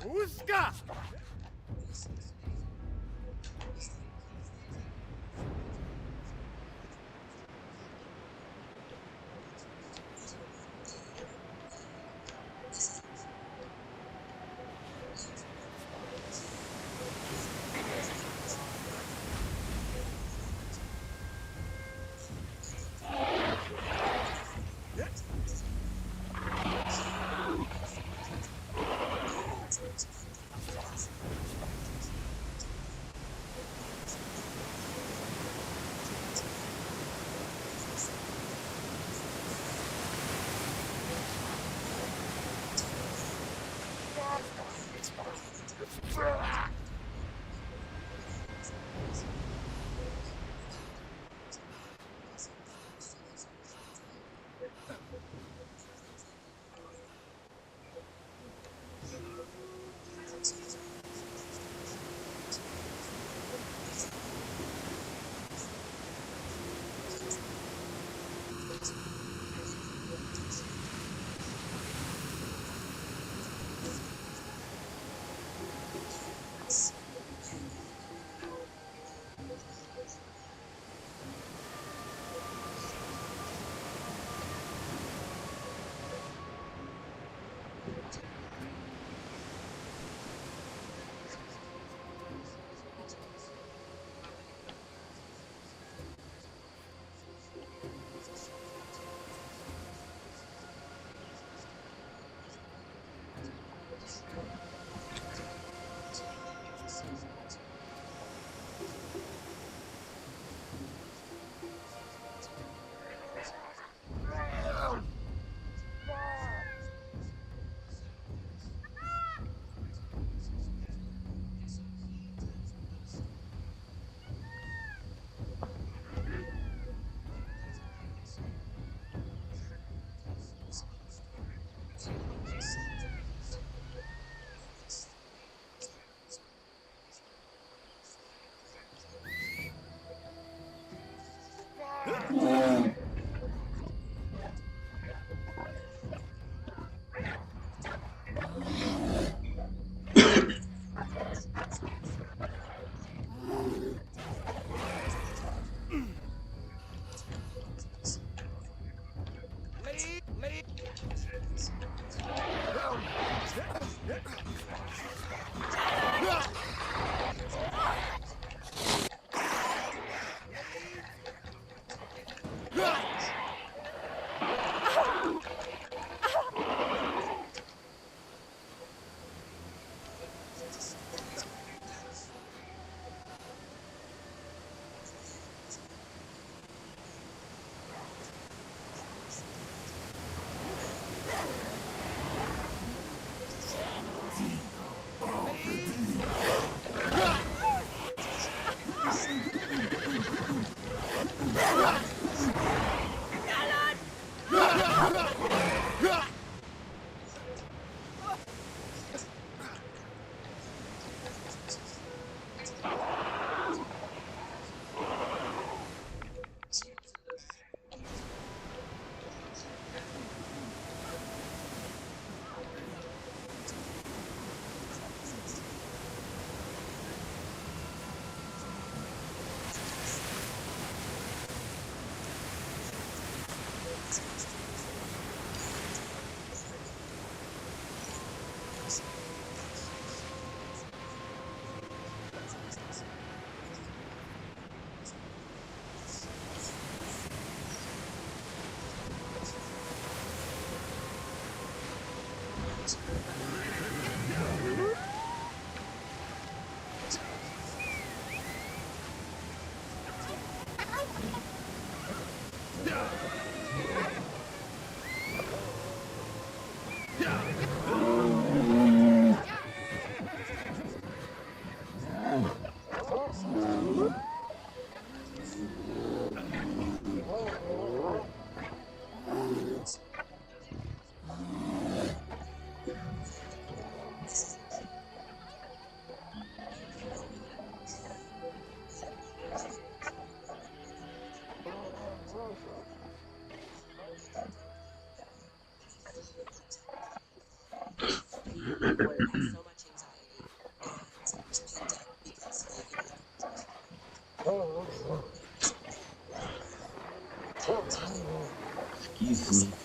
Uska! Excuse me.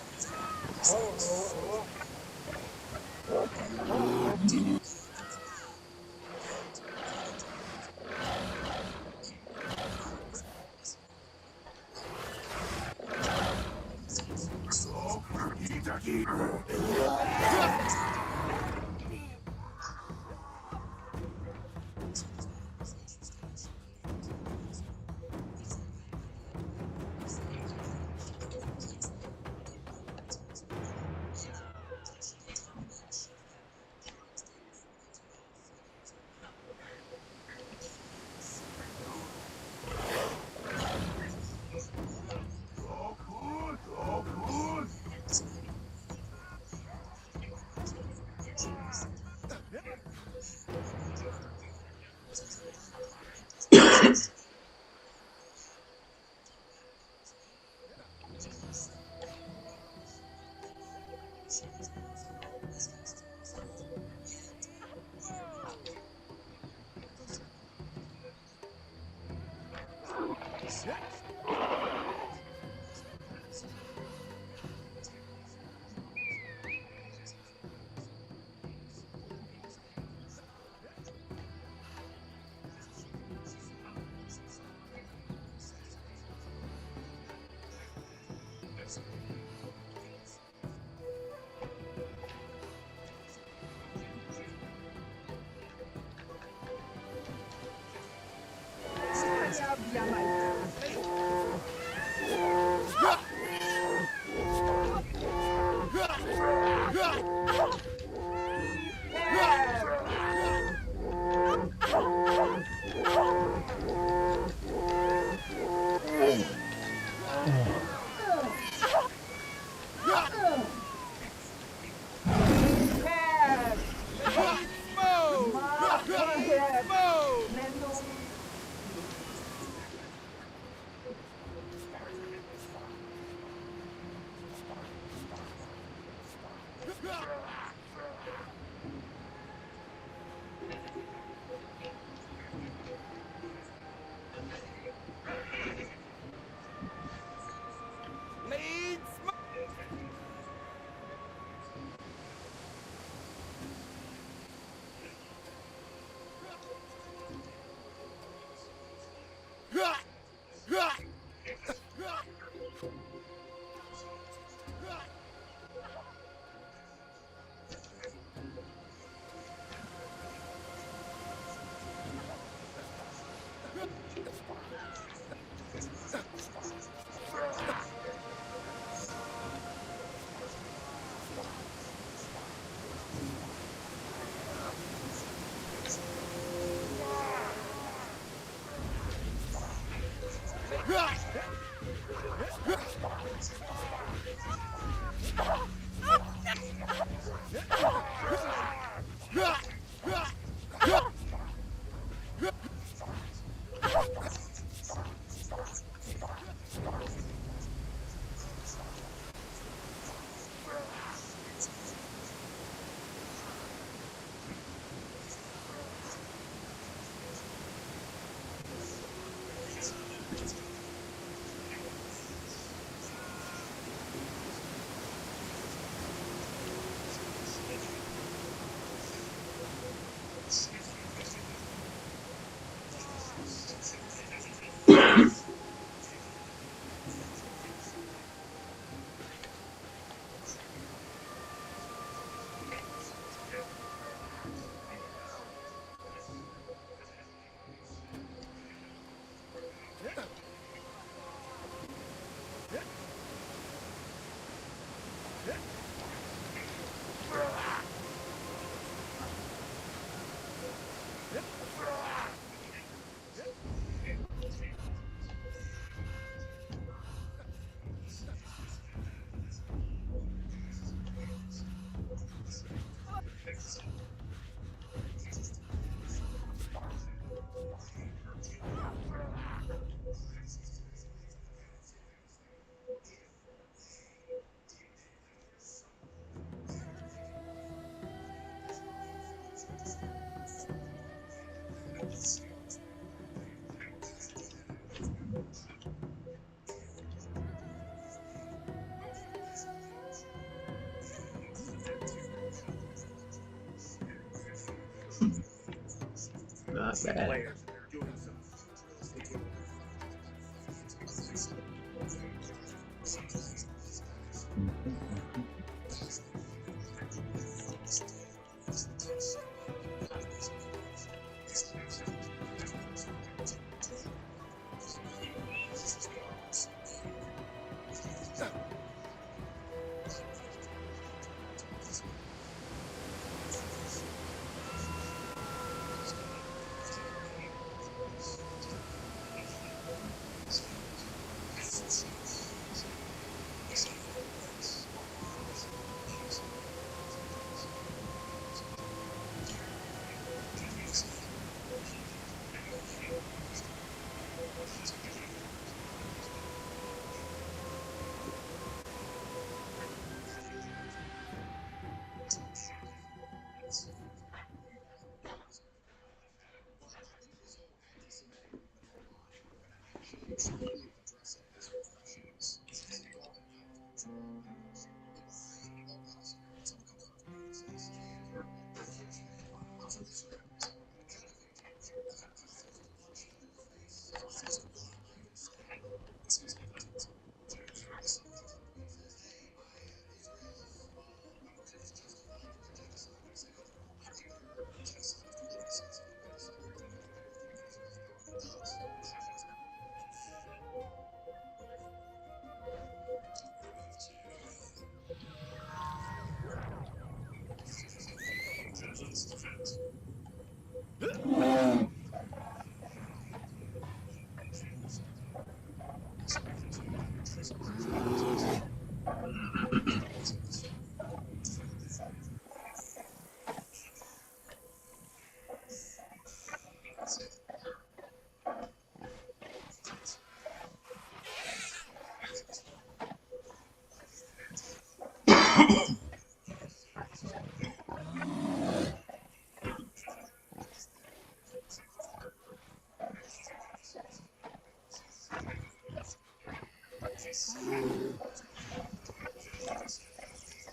Not bad. players and they're doing some.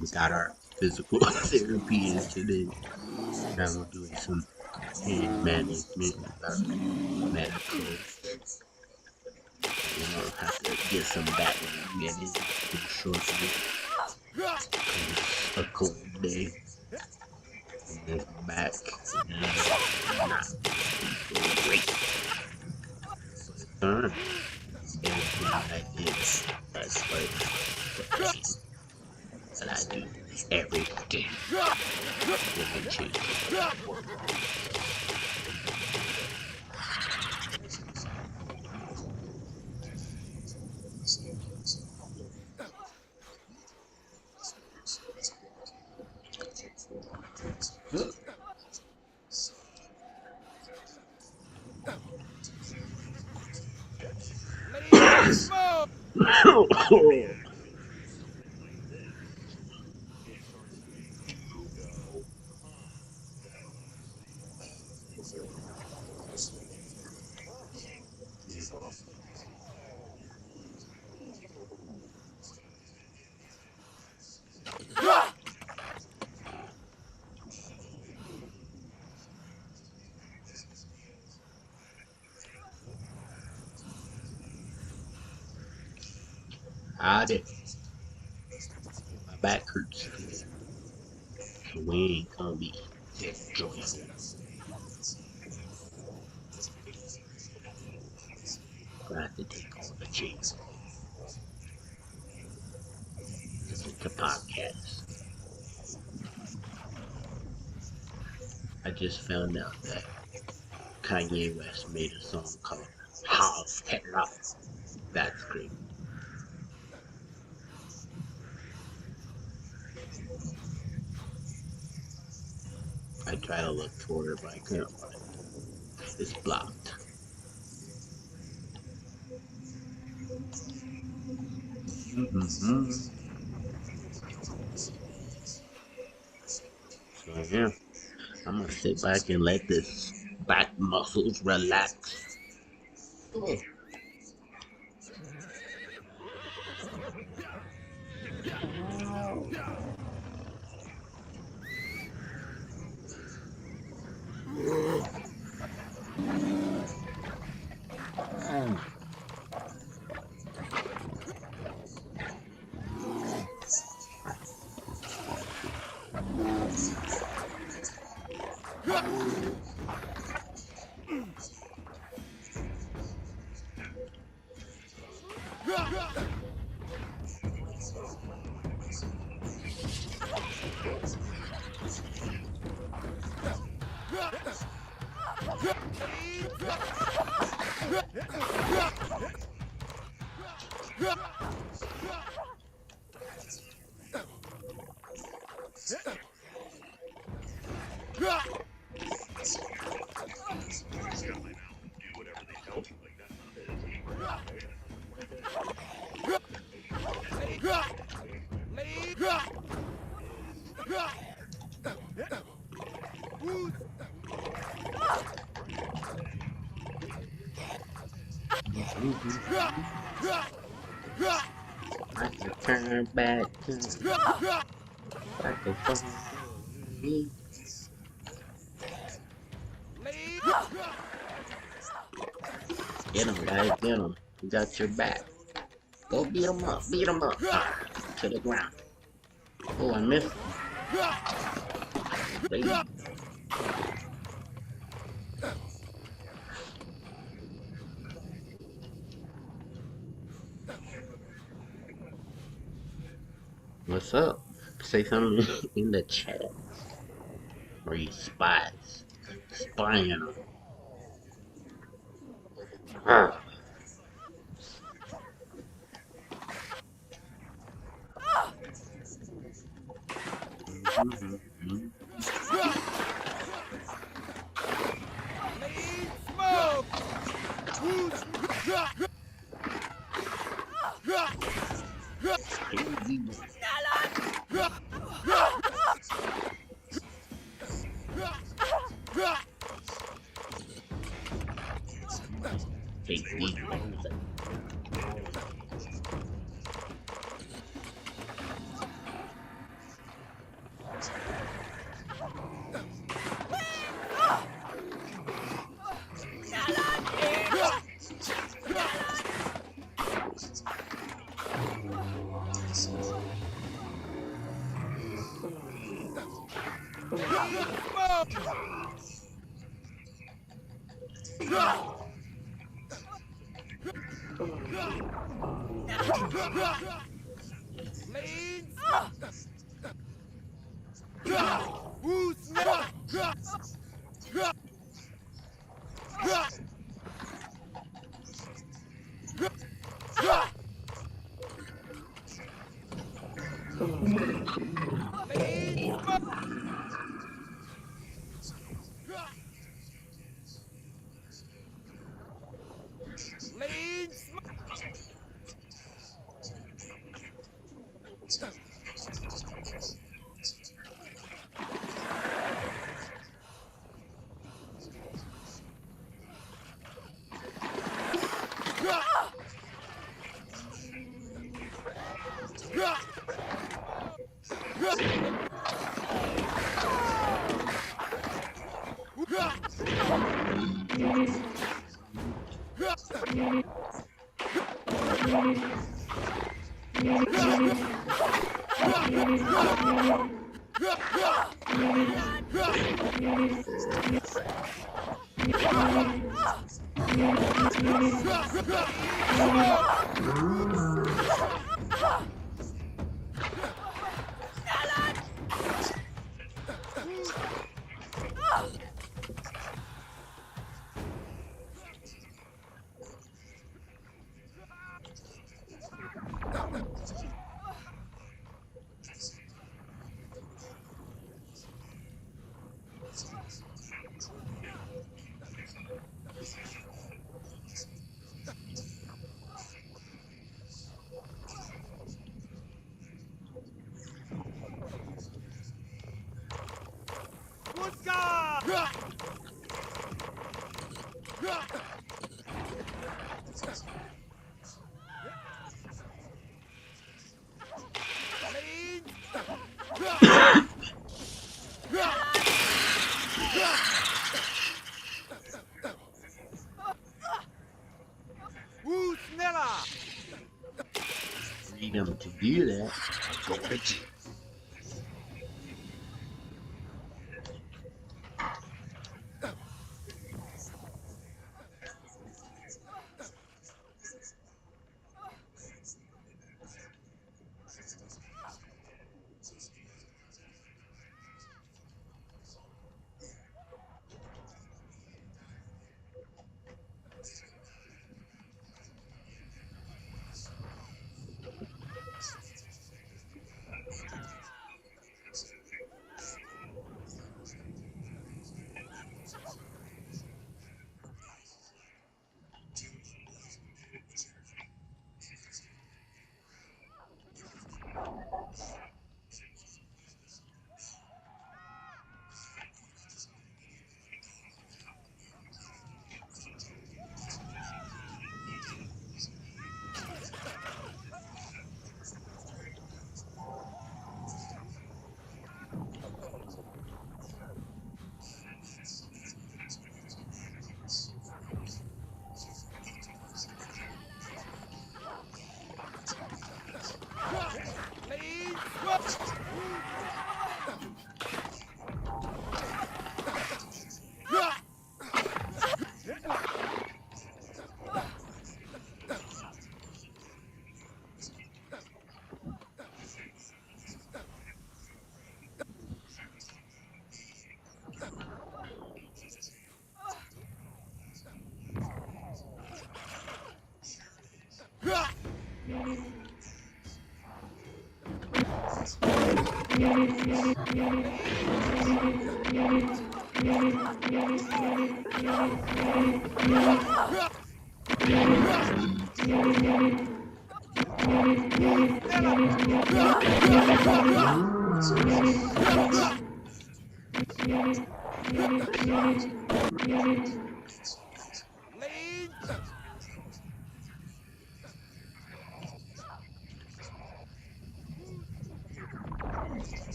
We got our physical therapy in today. Now we're doing some pain management with our medical. We're gonna have to get some back management shortly. It's a cold day. And it's back. Not great. But everything I did, that's like the pain that I do every day. Will change. I did. My back hurts today. So we ain't gonna be enjoying. I have to take all the chase. Listen to podcasts. I just found out that Kanye West made a song called House Hello. That's great. I try to look for it, but I can't find it. It's blocked. Mm-hmm. So yeah, I'm gonna sit back and let this back muscles relax. Oh. I can turn back. I can fucking me. Get him, guys, get him. We got your back. Go beat him up, beat him up. Ah, to the ground. Oh, I missed him. Baby. What's up? Say something in the chat. Or you spies. Spying on them. Ah. Take these ones. freedom to do that.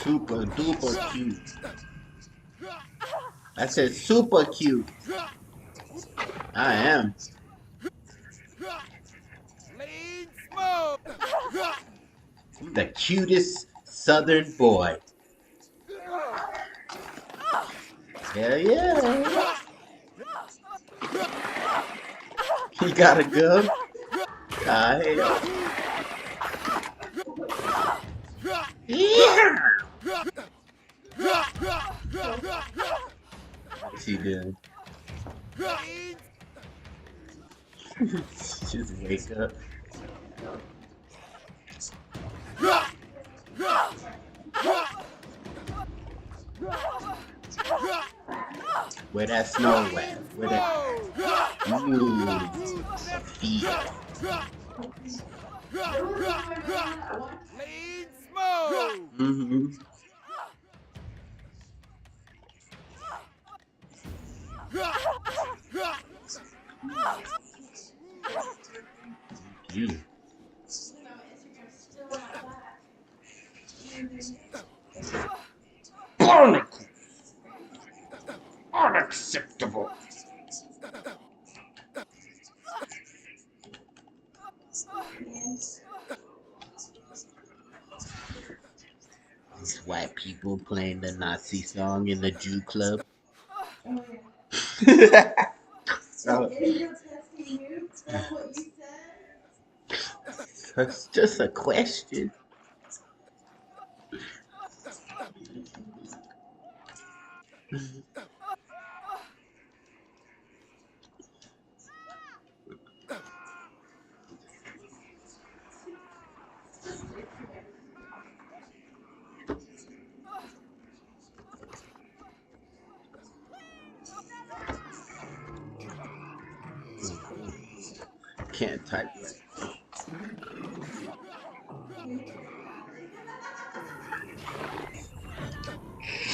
Super duper cute. I said super cute. I am. I'm the cutest southern boy. Hell yeah. He gotta go. Yeah. What's he doing? Just wake up. Where that snow at? Where that? Ooh, Sophia. Mm-hmm. You. Barnacle. Unacceptable. These white people playing the Nazi song in the Jew club. So, that's just a question. can't type right.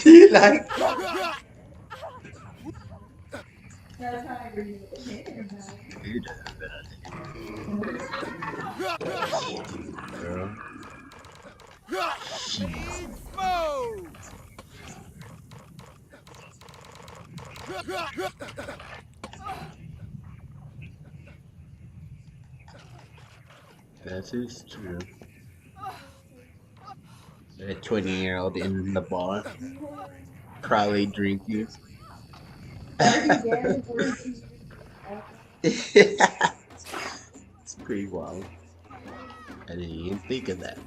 He like he does that, girl. Shit. Lead smoke! That is true. That 20-year-old in the bar, probably drinking. It's pretty wild. I didn't even think of that.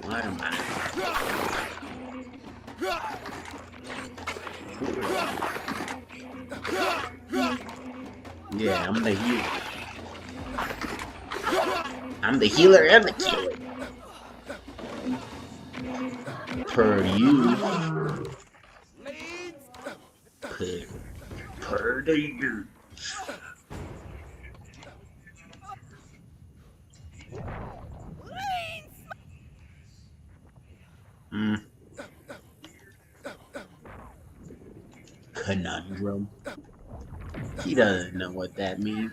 Why am I? Yeah, I'm the healer. I'm the healer and the killer. Per you. Per the year. Mm. Conundrum. He doesn't know what that means.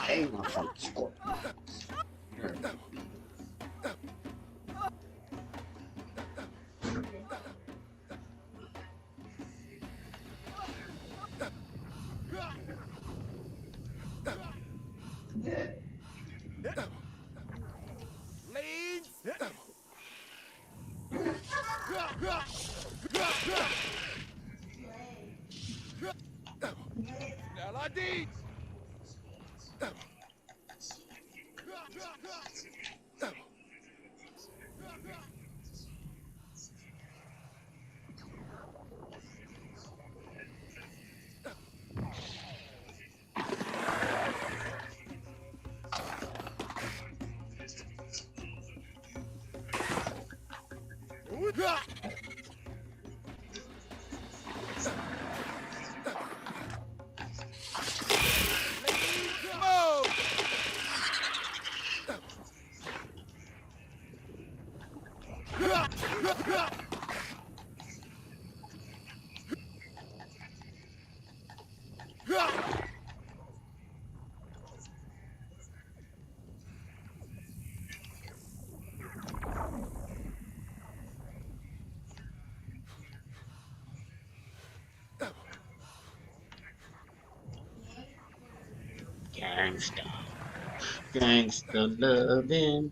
Hey, my folks. Gangsta. Gangsta loving.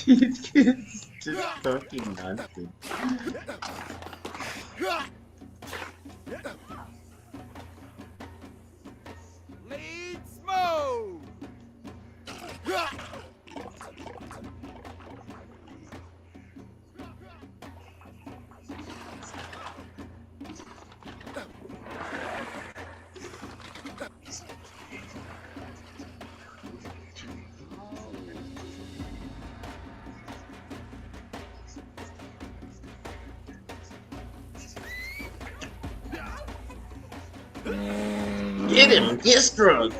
These kids just talking nonsense. Lead smoke! Get him! Get struck!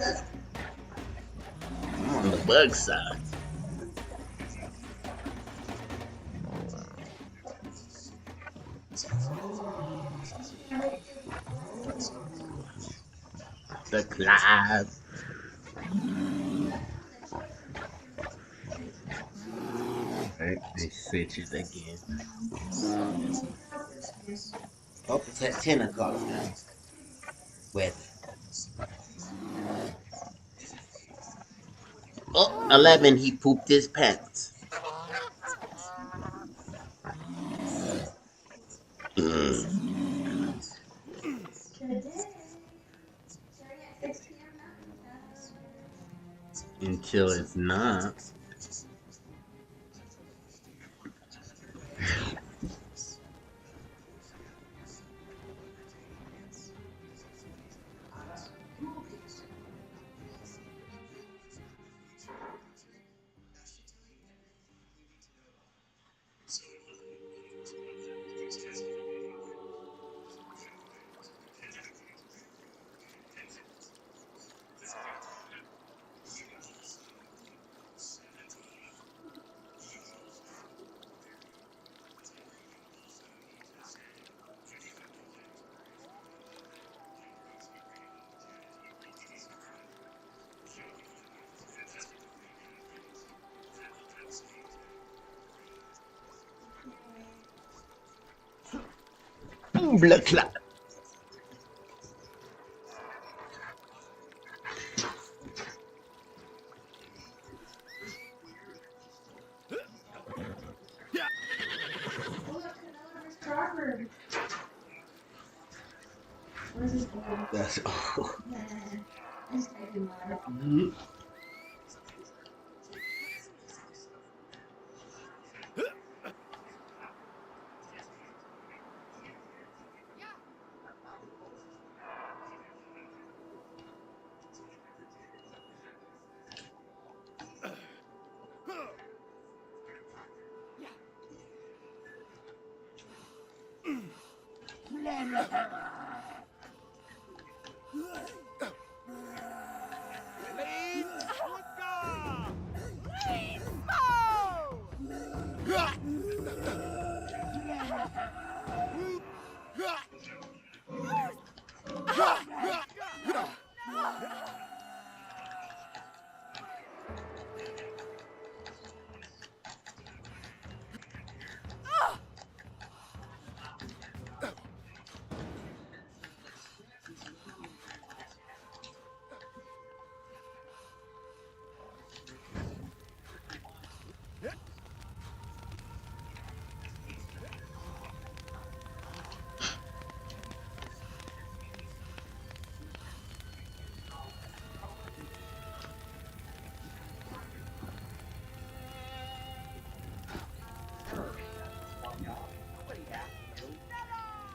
I'm on the bug side. The Clive. Right, they switch it again. Hope it's at 10 o'clock now. Weather. 11, he pooped his pants. Until it's not. Blood clot. That's all.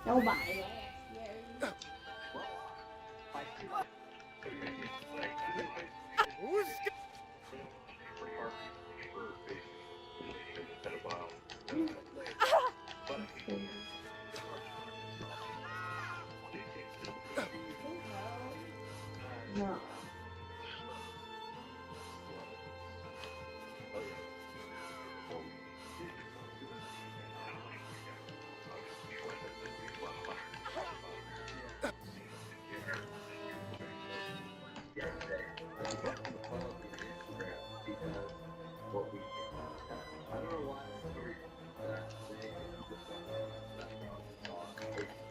Nobody. No.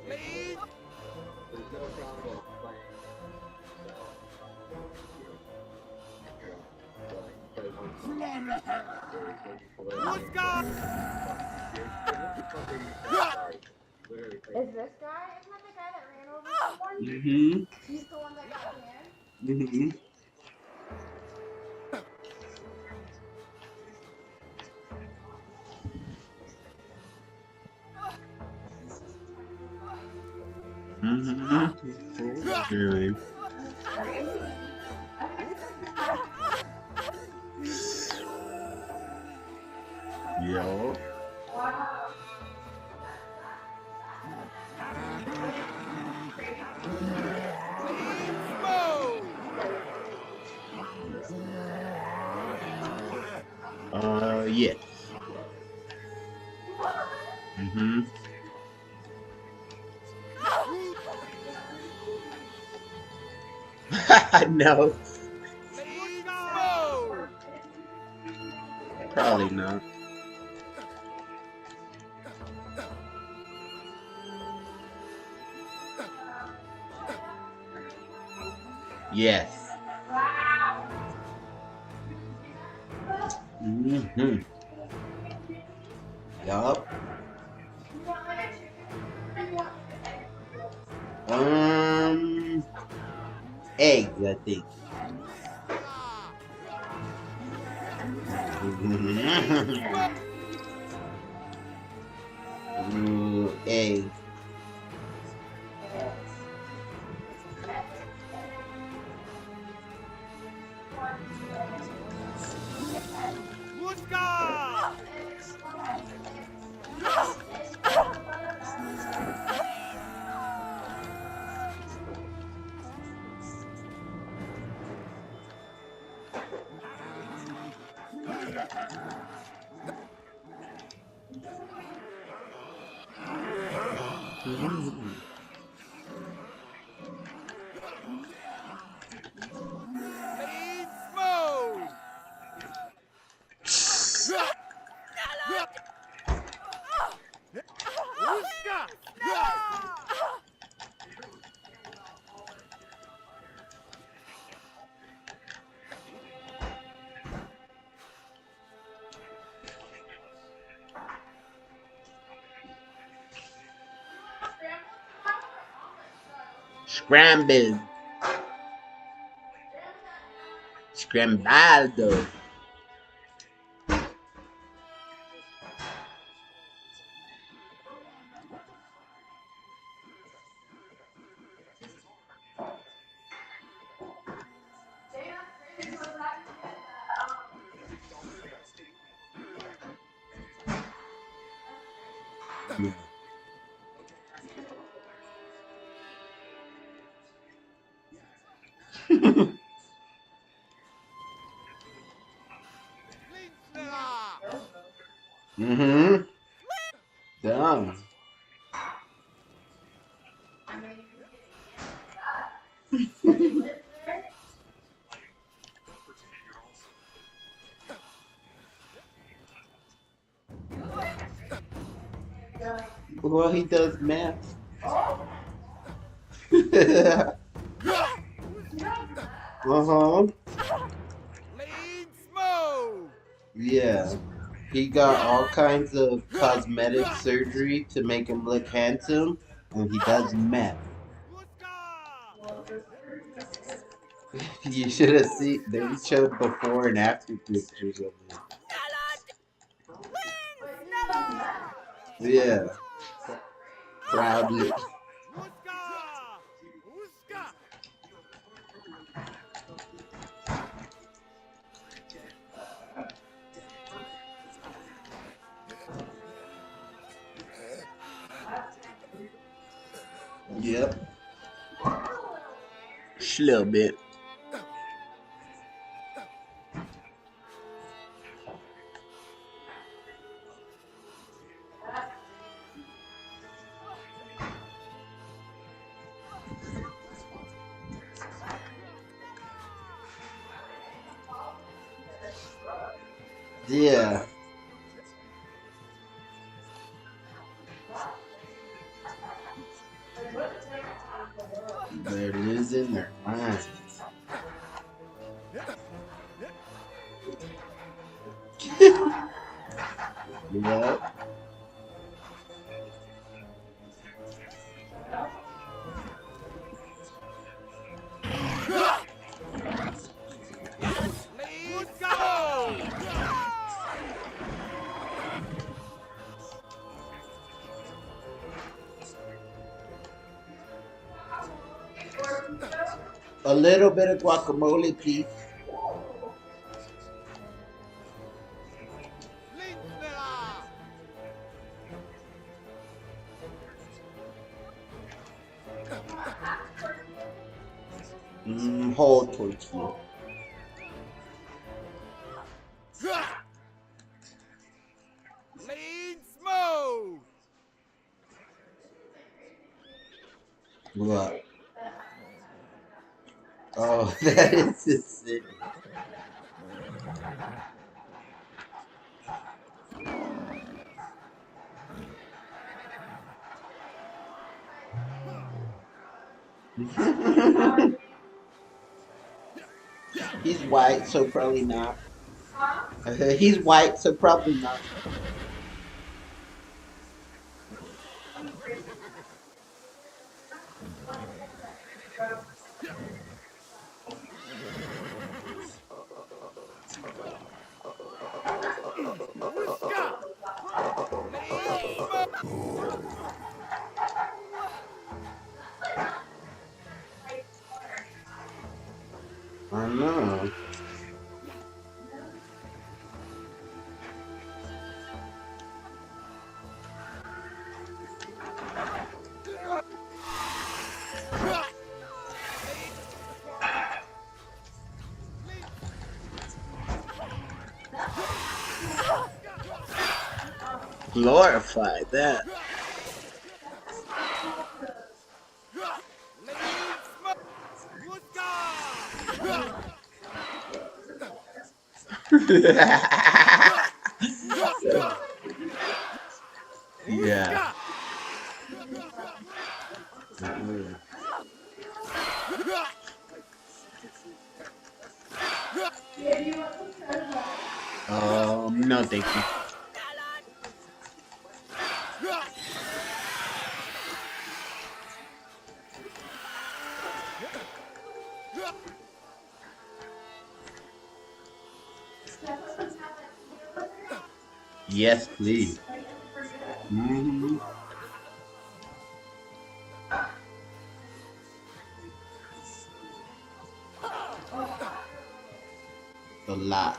Lead. Who's got? Is this guy? Isn't that the guy that ran over someone? Mm-hmm. He's the one that got banned? Mm-hmm. Mm-hmm. Really? Yo. Smoke. Yes. Mm-hmm. No, Lead. Smoke. probably not. Yes. Mm-hmm. Yup. Um, eggs, I think. Ooh, eggs. Muska! Clean smoke! Muska! Scrambled. Scrambled. Clean sneller! Mm-hmm. Done. Well, he does math. Uh-huh. Clean smoke! Yeah. He got all kinds of cosmetic surgery to make him look handsome, and he does meth. Muska! You should have seen. They showed before and after pictures of him. Yeah, proudly. Muska! Muska! Yep, just a little bit. Yeah, they're losing their minds. Yep. Clean smoke! A little bit of guacamole, please. Clean sneller! Whole tortilla. Clean smoke! What? Oh, that is the city. He's white, so probably not. He's white, so probably not. Uska! Lean smoke! I know. Glorify that. Lean smoke! Uska! Yeah. Uska! Mhm. No, thank you. Yes, please. Hmm. A lot.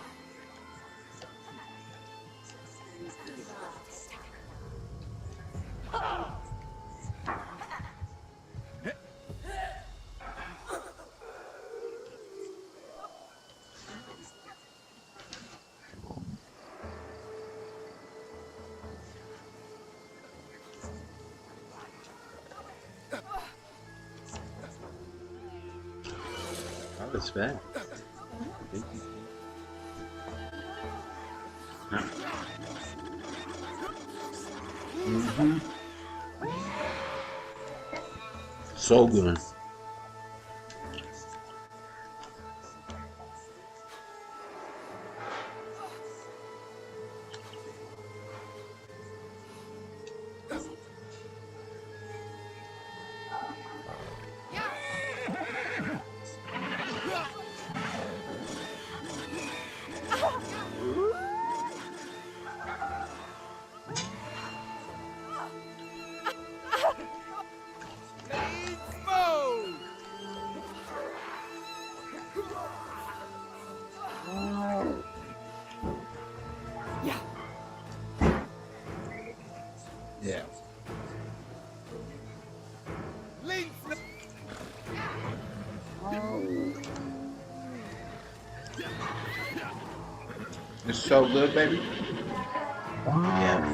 That was bad. Thank you. Hmm. So good. Lean smoke! Yeah. Lean smoke! It's so good, baby. Yeah.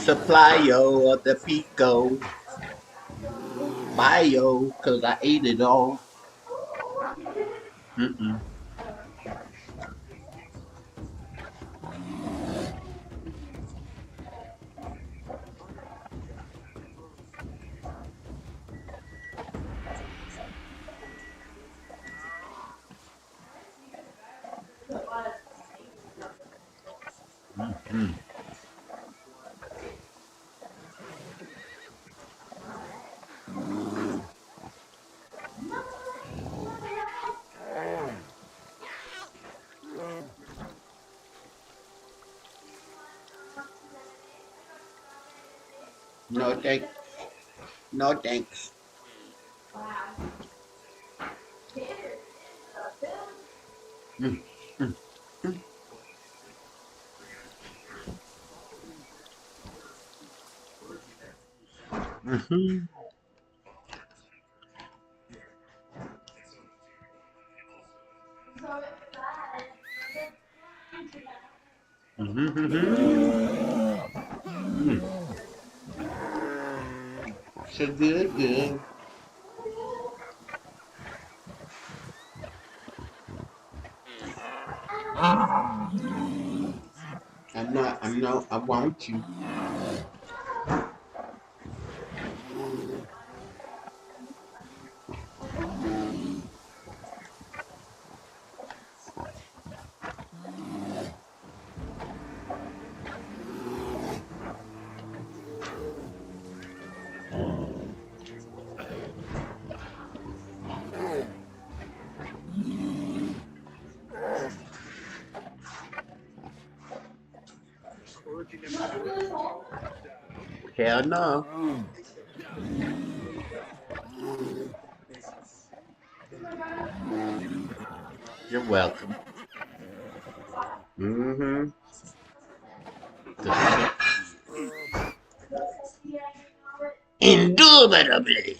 Supply yo of the pico. Buy yo, cause I ate it all. Mm-mm. Mm. No thanks. No thanks. Mm. Mm. Mm-hmm. Mm. So good, good. I want you. Hell no. You're welcome. Mm-hmm. Indubitably.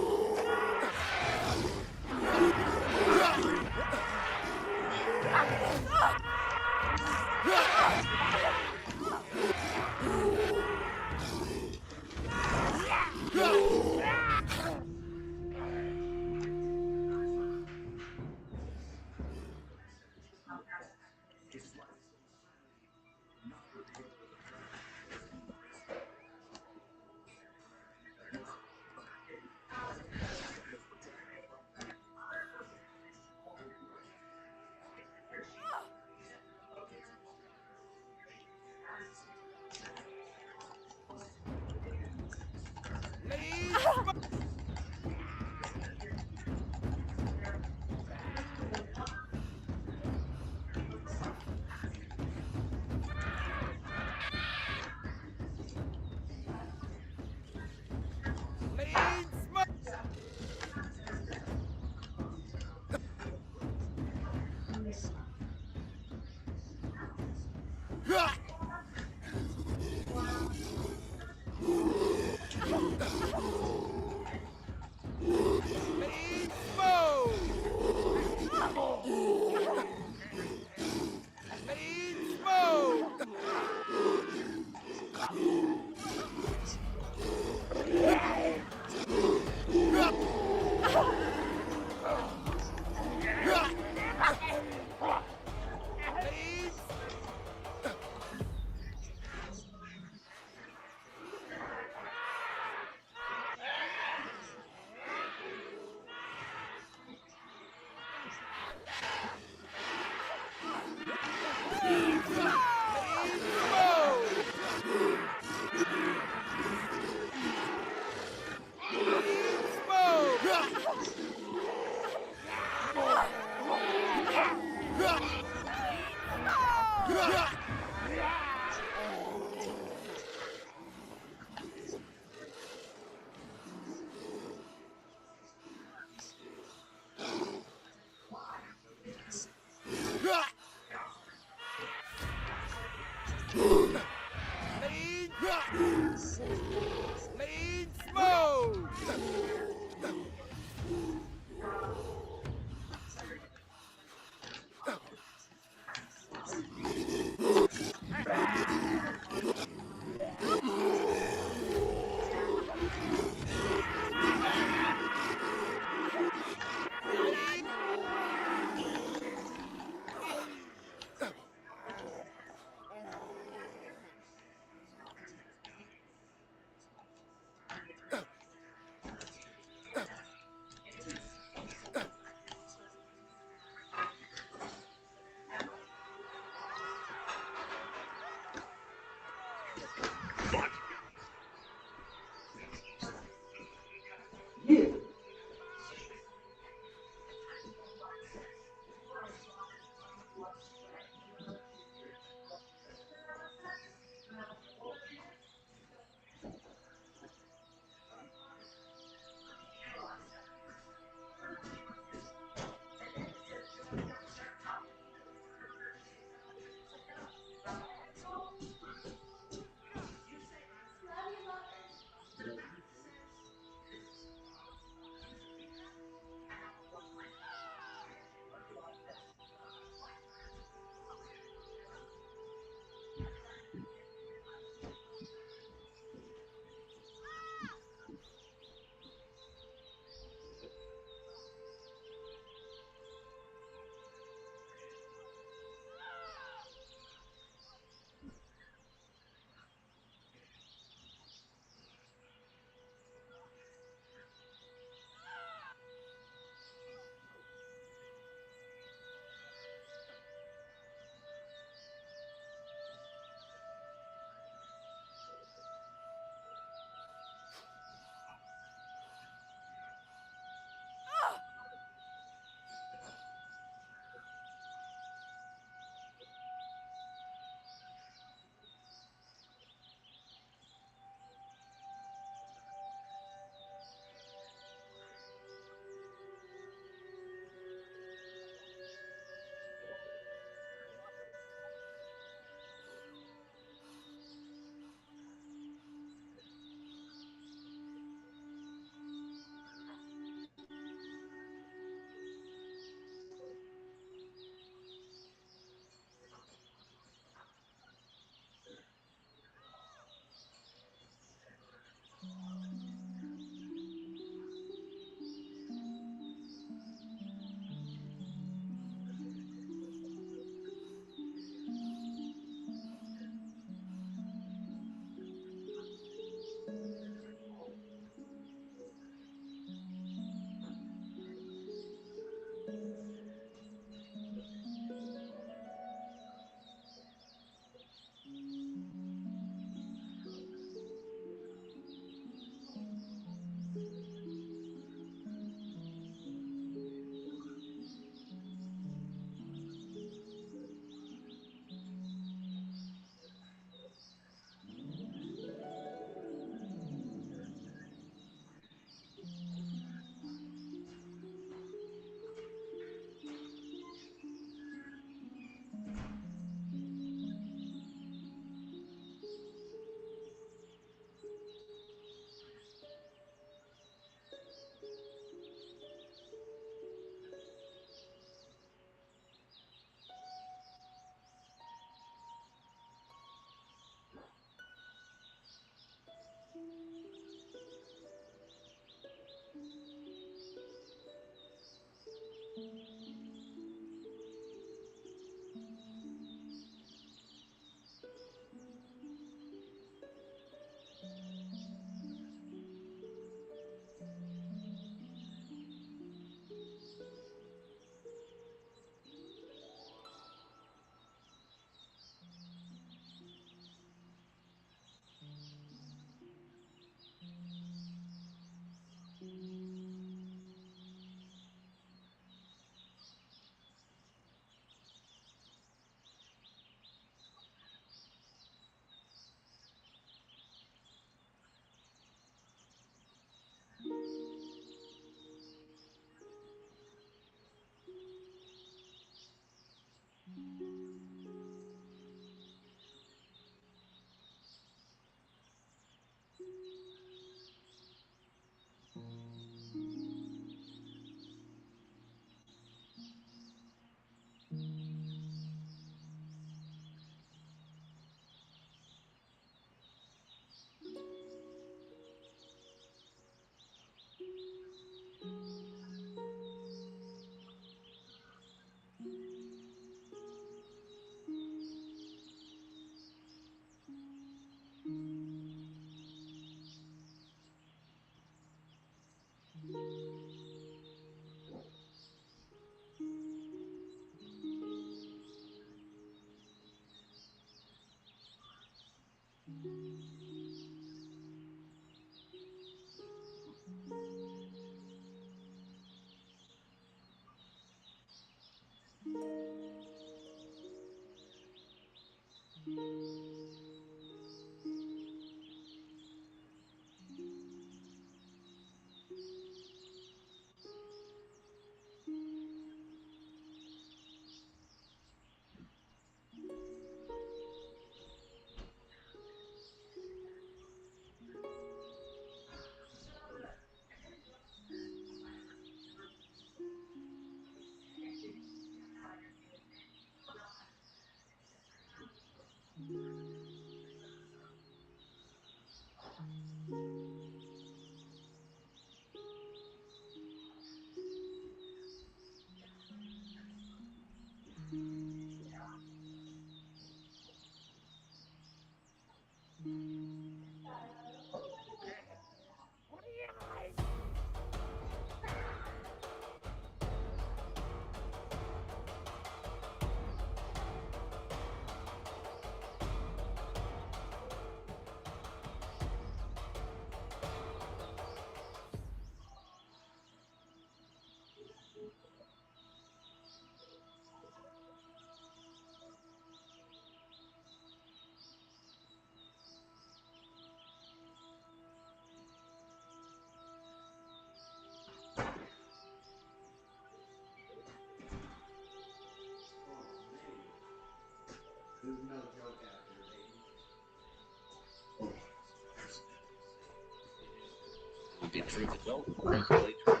We've been through the well regulator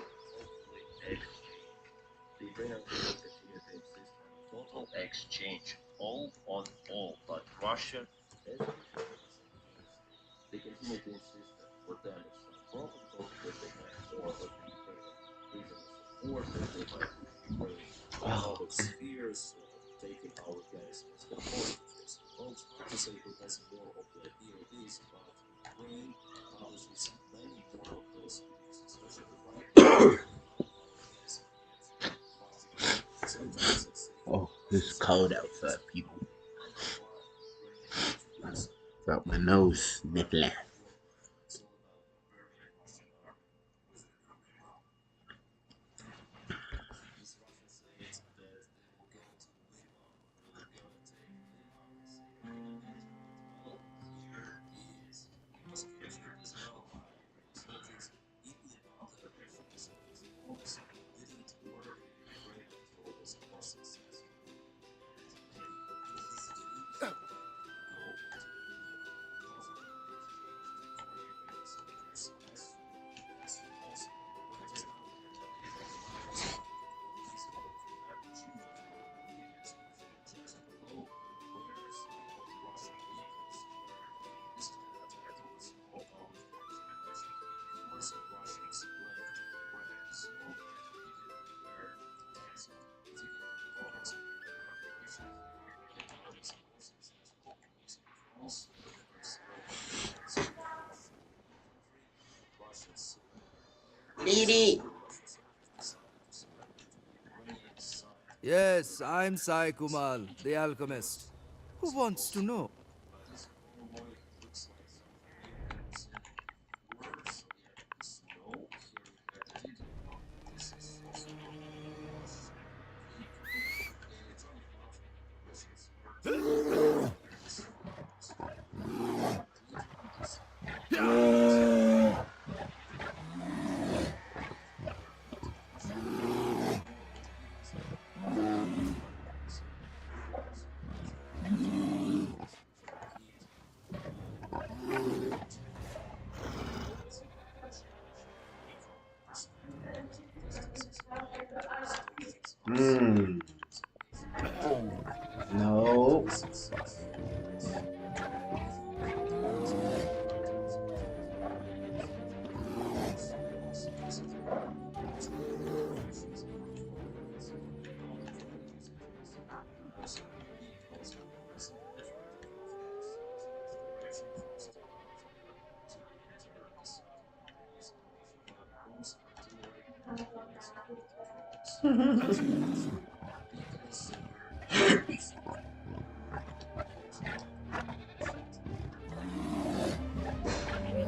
exchange. The agreement will continue to insist on total exchange, all on all, but Russia has they continue to insist that for them it's not a problem because they have more of the Ukrainian prisoners of war than they have Ukraine. Oh, Its fears taking our gas as the hostages. Well, to say who has more of the EODs, but Ukraine publishes many more of those EODs, especially right now. Sometimes it's oh, it's cold outside, people. Got my nose sniffling. Lady. Yes, I'm Sai Kumal, the alchemist. Who wants to know? Hmm. No.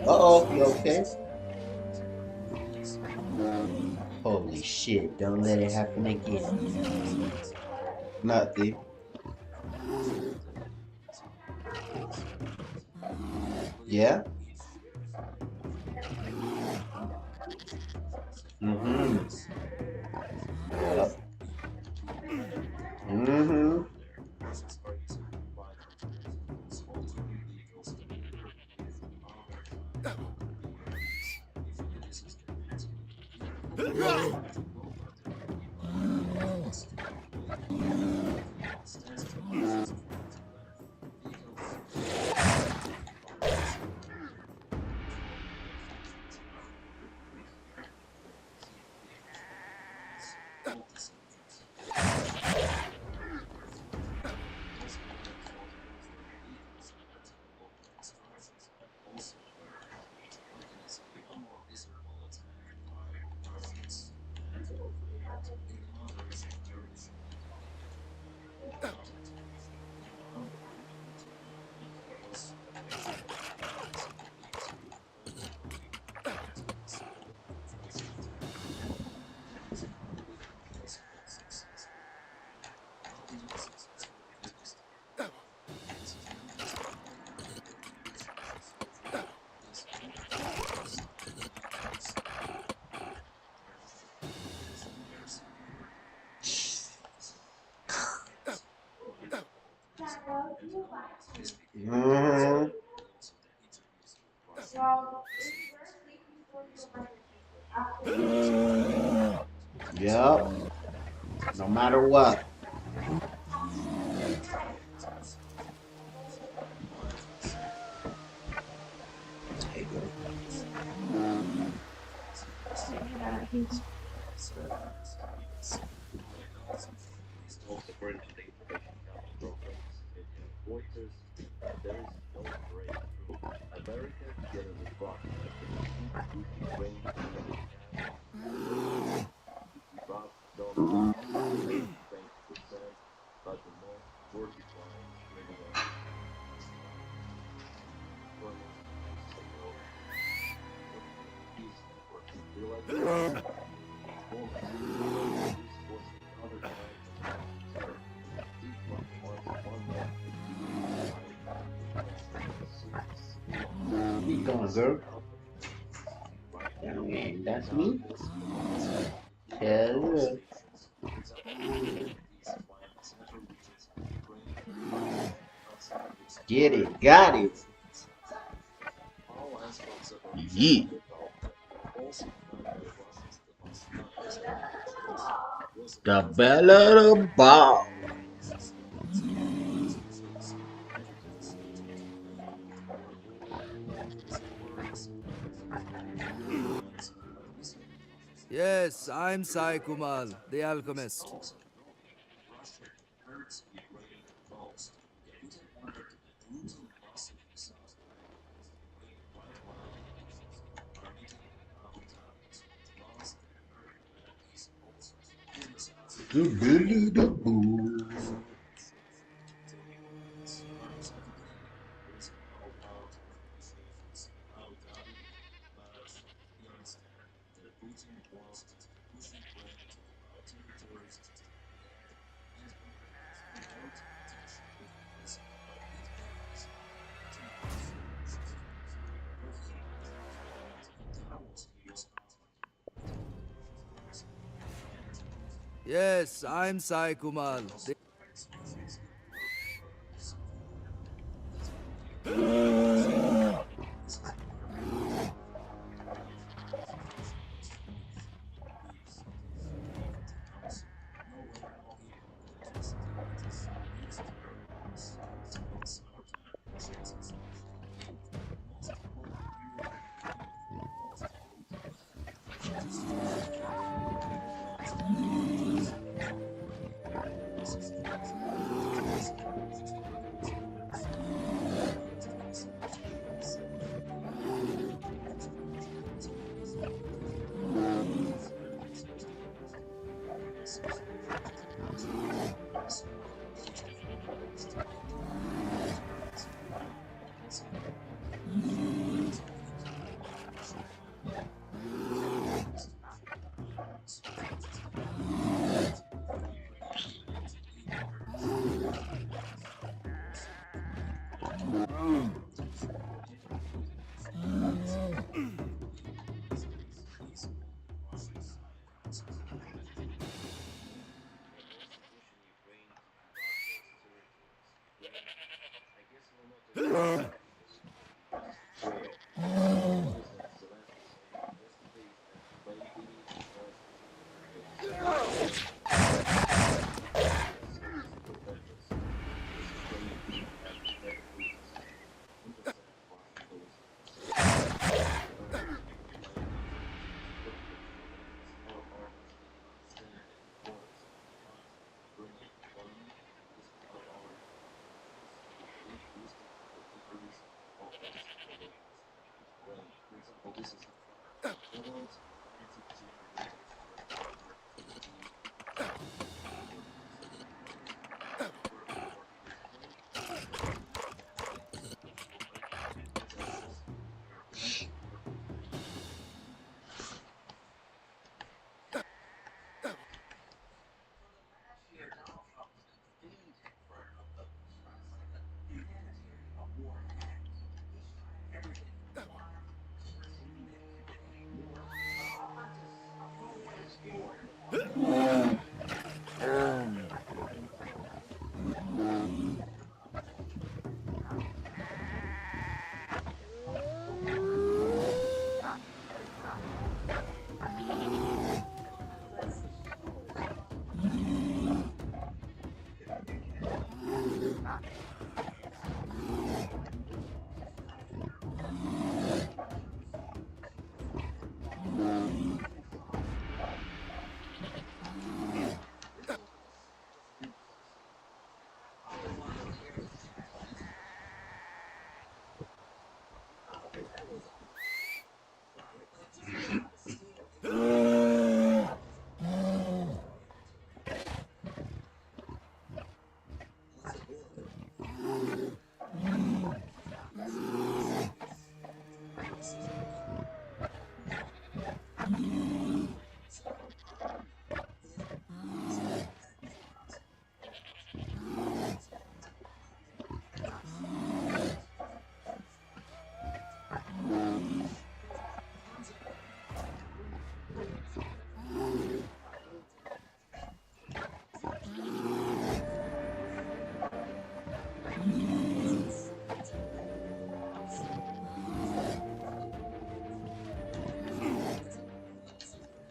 Uh-oh, you okay? Holy shit, don't let it happen again. Nothing. Yeah? Mm-hmm. Yep. Mm-hmm. Yup. No matter what. There you go. Yeah, he's Also, according to the information count programs and Reuters, there is no breakthrough. America, together with Russia, have continued to push Ukraine to make to give up Donbass remains 20%, but the most fortified area is relatively Keep going, girl. That's me. Tell you. Get it. Got it. Yeah. The bell of the ball. Yes, I'm Sai Kumal, the alchemist. Yes, I'm Sai Kumal.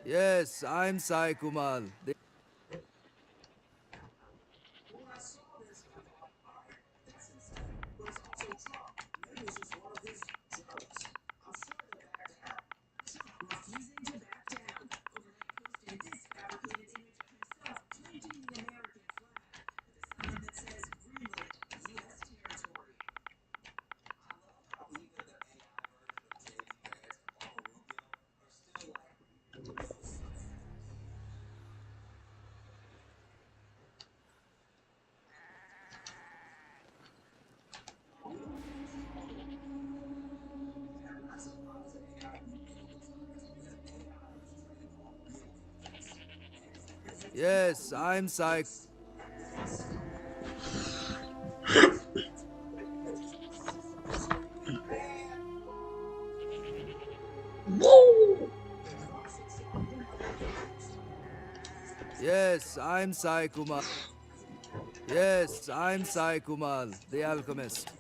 Yes, I'm Sai Kumal. Yes, I'm Sai. Yes, I'm Sai Kumal. Yes, I'm Sai Kumal, the alchemist.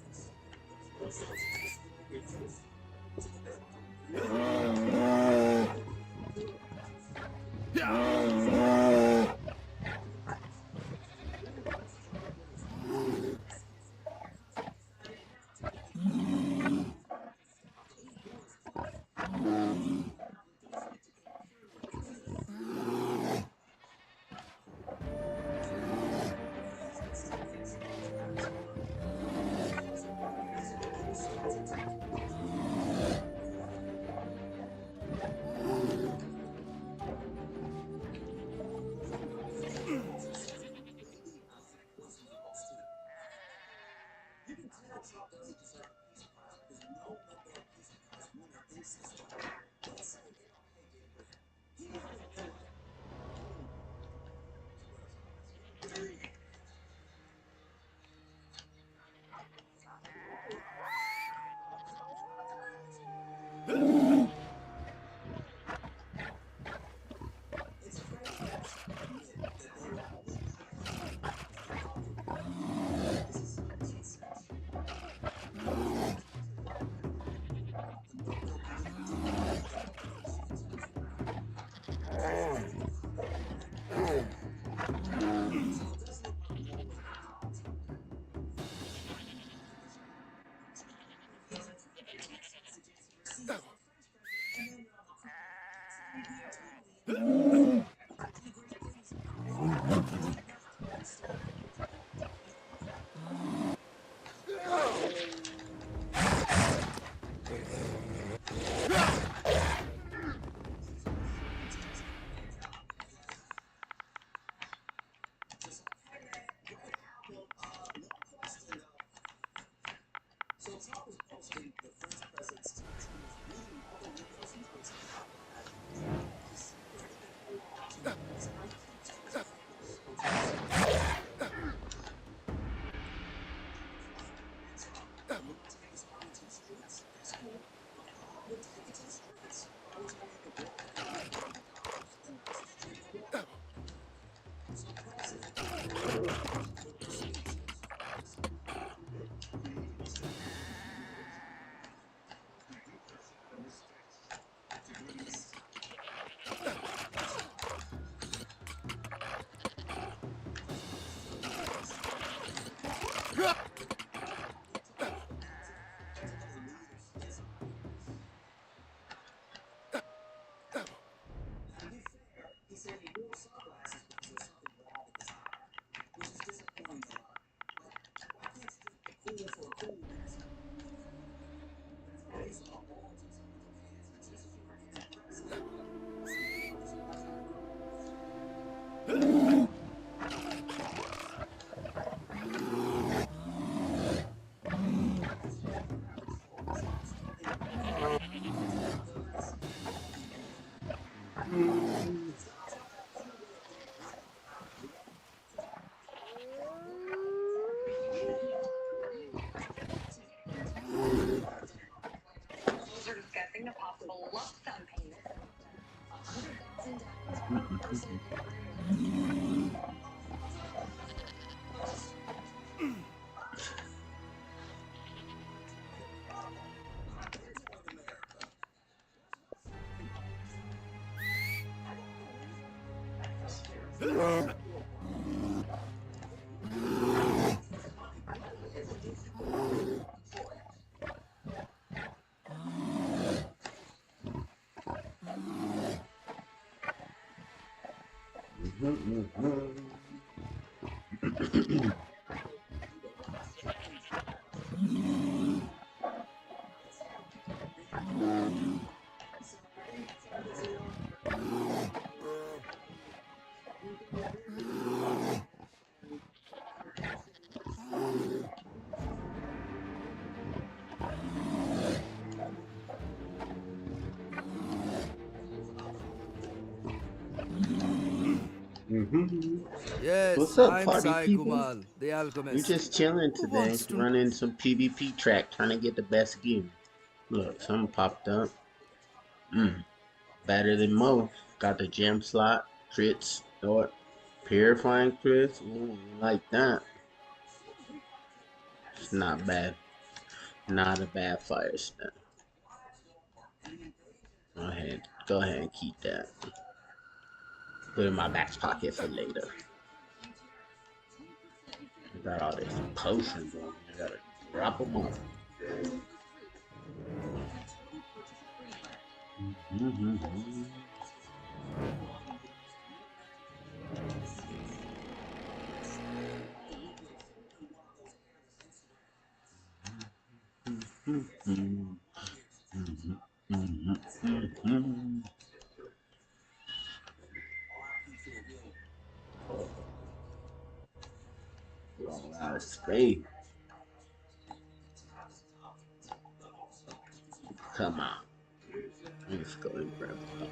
Yes, What's up, I'm party Sai people? Kumal, the We alchemist. just chilling Who today, wants to? running some PvP track, trying to get the best gear. Look, something popped up. Better than most. Got the gem slot, crits, thought, purifying crits. Ooh, like that. It's not bad. Not a bad fire step. Go ahead and keep that. Put it in my back pocket for later. I got all these potions on me. I gotta drop them on. All out of space. Come on. Let's go and grab stuff.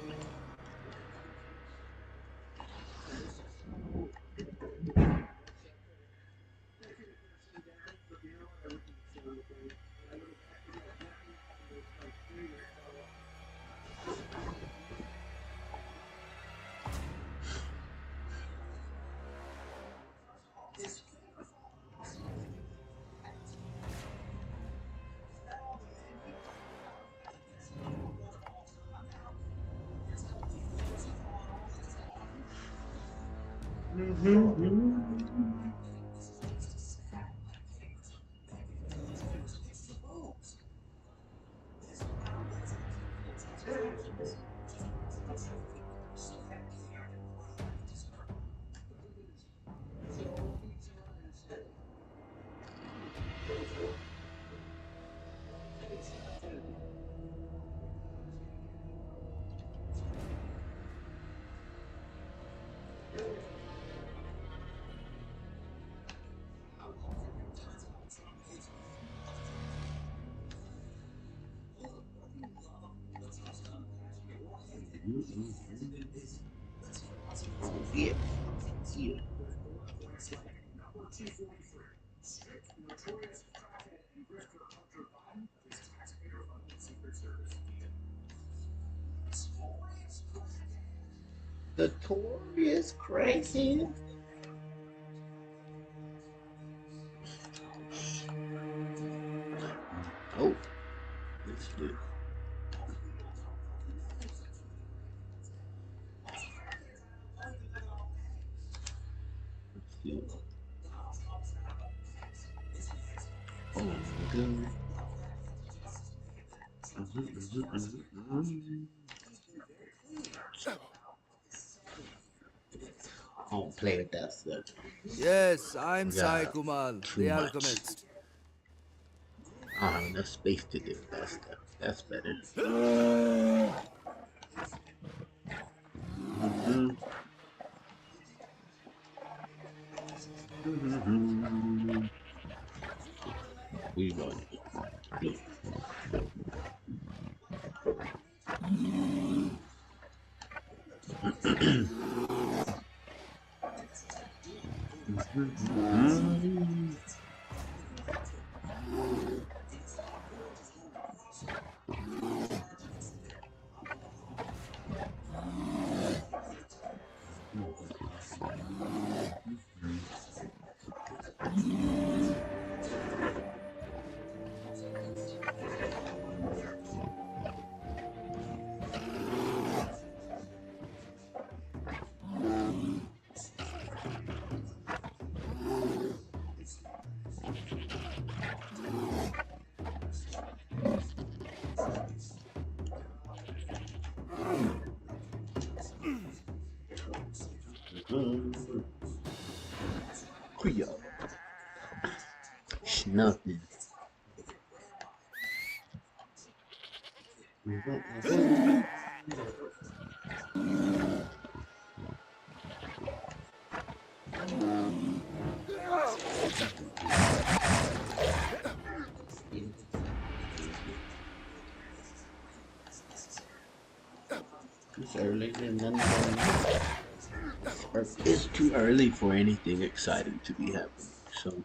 Yeah, yeah. The Tory is crazy. Oh, let's do. Let's do. Oh, good. I don't play with that stuff. Yes, I'm We Sai got Kumal, too the much. alchemist. I don't have enough space to do that stuff. That's better. We running. Kuya. Nothing. It's early and nothing. It's too early for anything exciting to be happening. So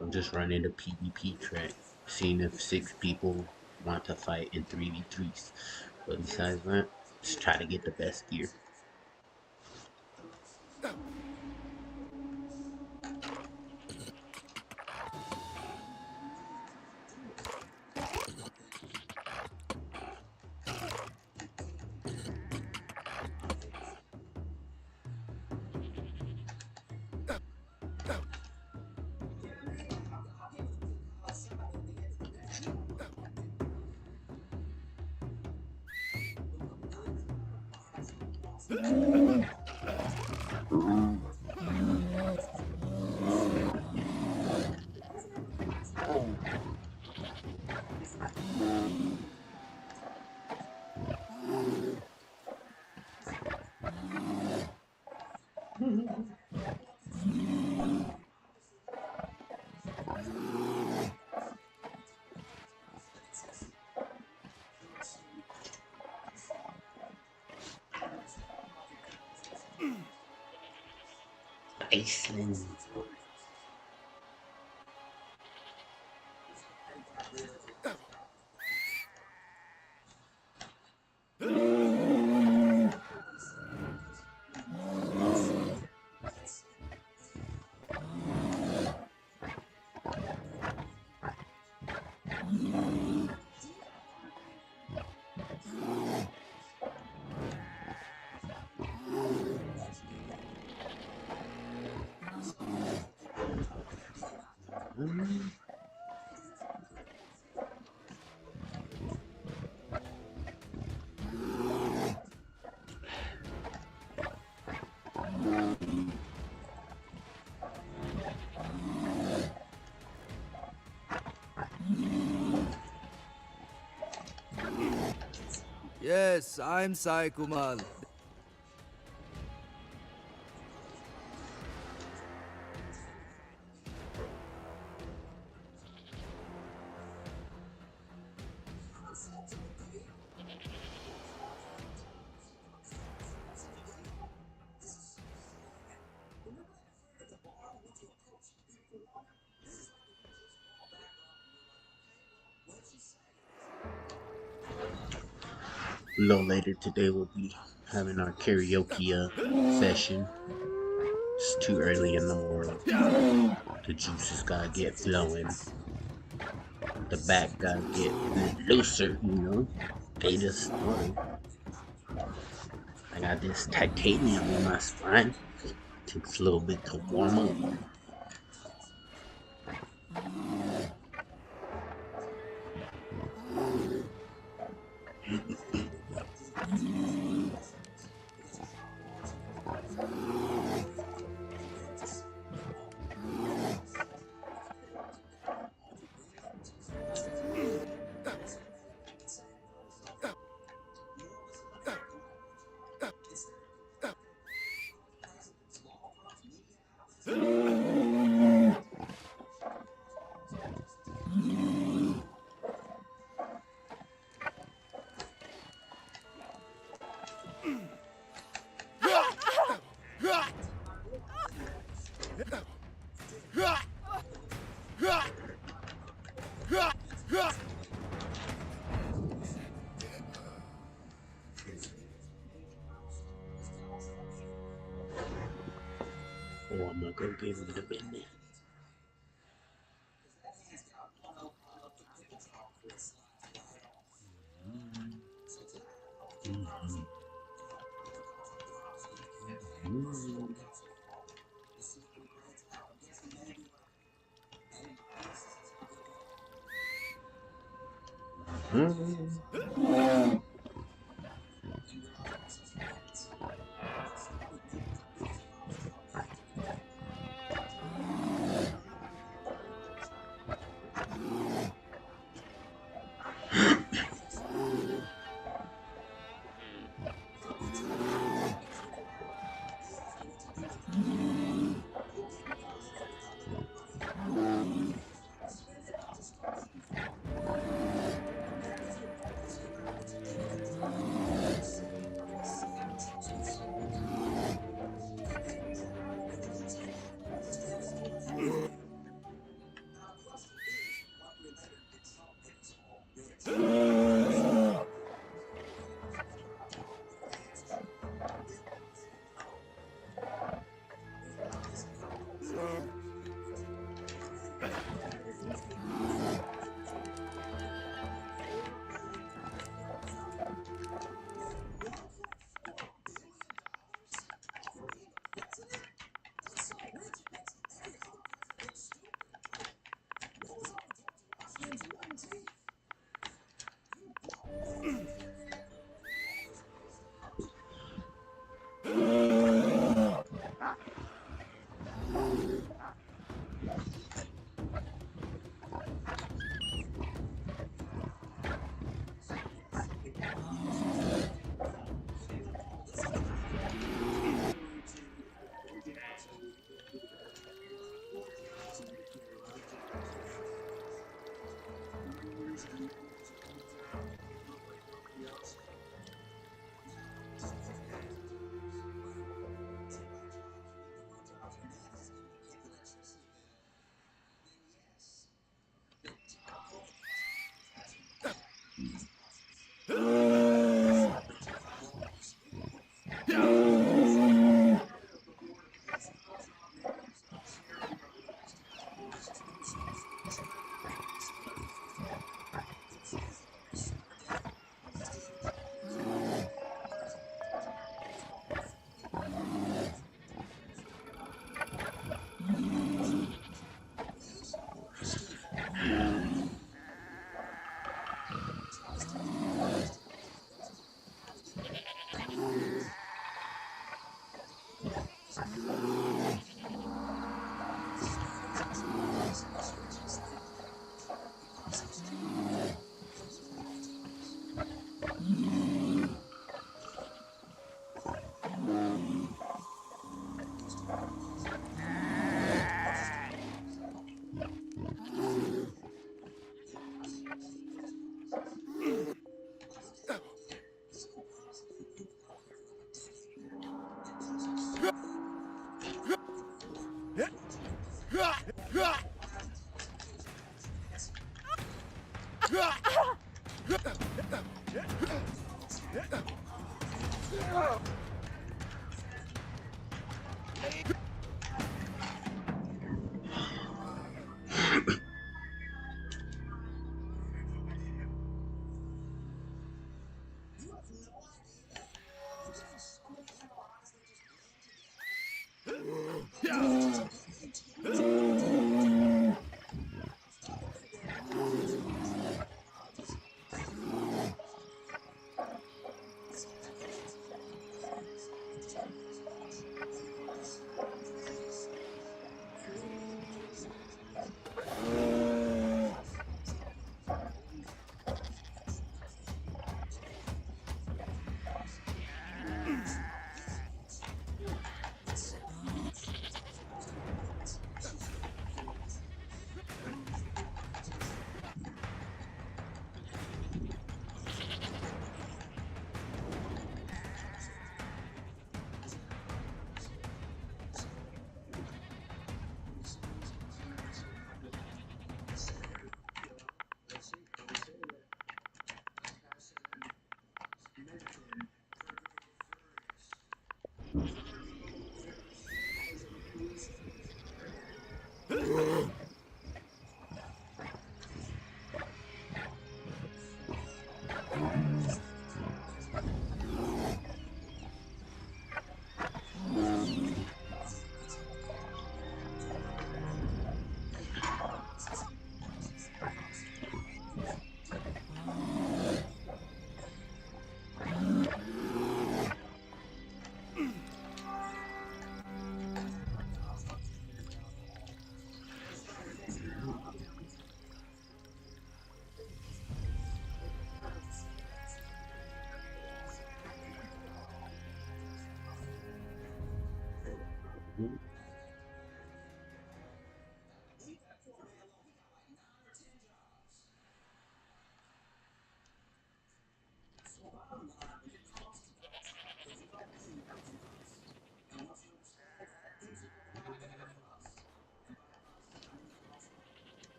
I'm just running a PvP track, seeing if 6 people want to fight in 3v3s. But besides that, just try to get the best gear. Iceland. Yes, I'm Saikumal. A little later today, we'll be having our karaoke session. It's too early in the morning. The juices gotta get flowing. The back gotta get looser, you know. They just, I got this titanium in my spine. Takes a little bit to warm up. I'm gonna go give him the business.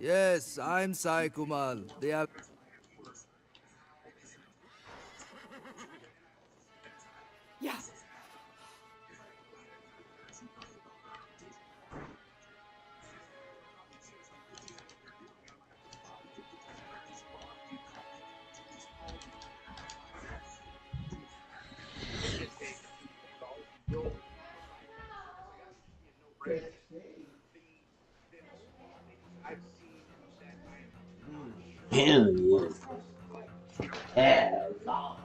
Yes, I'm Sai Kumal, the Yeah, Hell yeah. Hell no.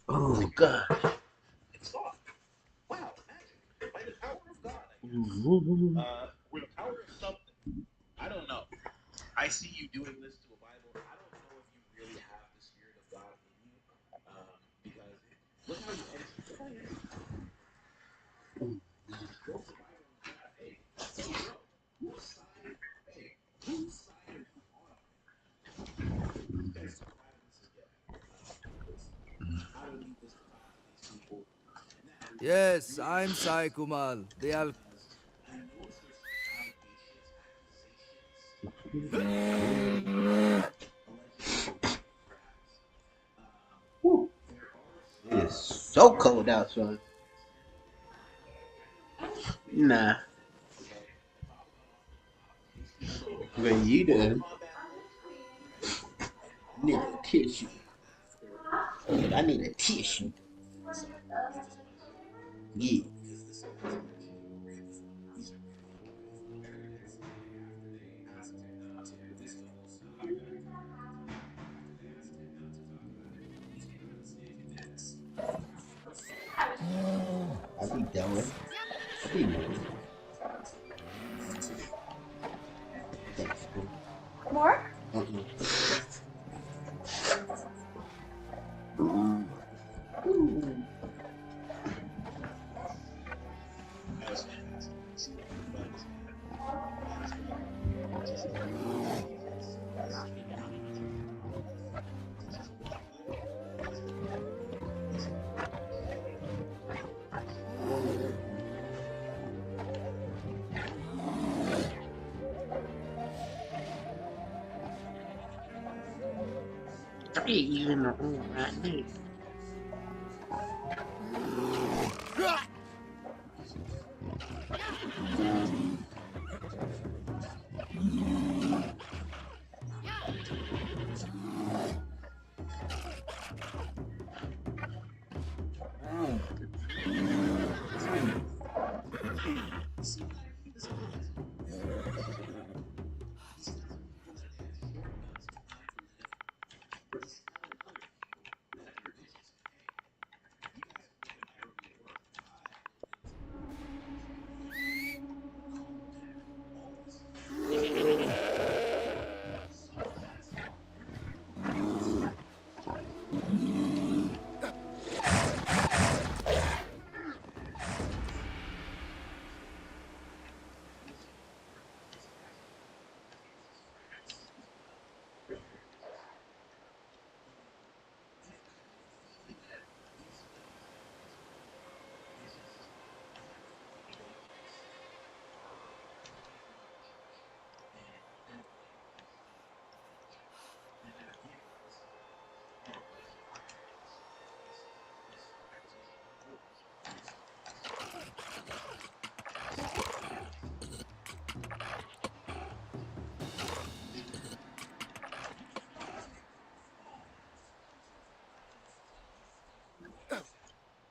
Oh God. It's gone. Wow, magic. By the power of God. Mhm. With the power of something. I don't know. I see you doing this to a Bible. I don't know if you really have the Spirit of God in you, because look how you exit. Look how you exit. Go to the Bible and be like, hey, bro, whose side? Hey, whose side are you on? You guys start having this together. I don't need this to talk to these people. And that Yes, I'm Sai Kumal, the Al. because I know it's just allegations, accusations, allegedly, perhaps. Whew. It is so cold out, son. Nah. But you done. Need a tissue. I need a tissue. Yeah. I be done. I be done. Thanks, bro. More? Three you in the room right now.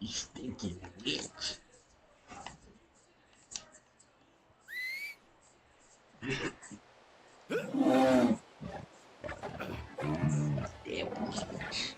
You stinking bitch. Damn bitch.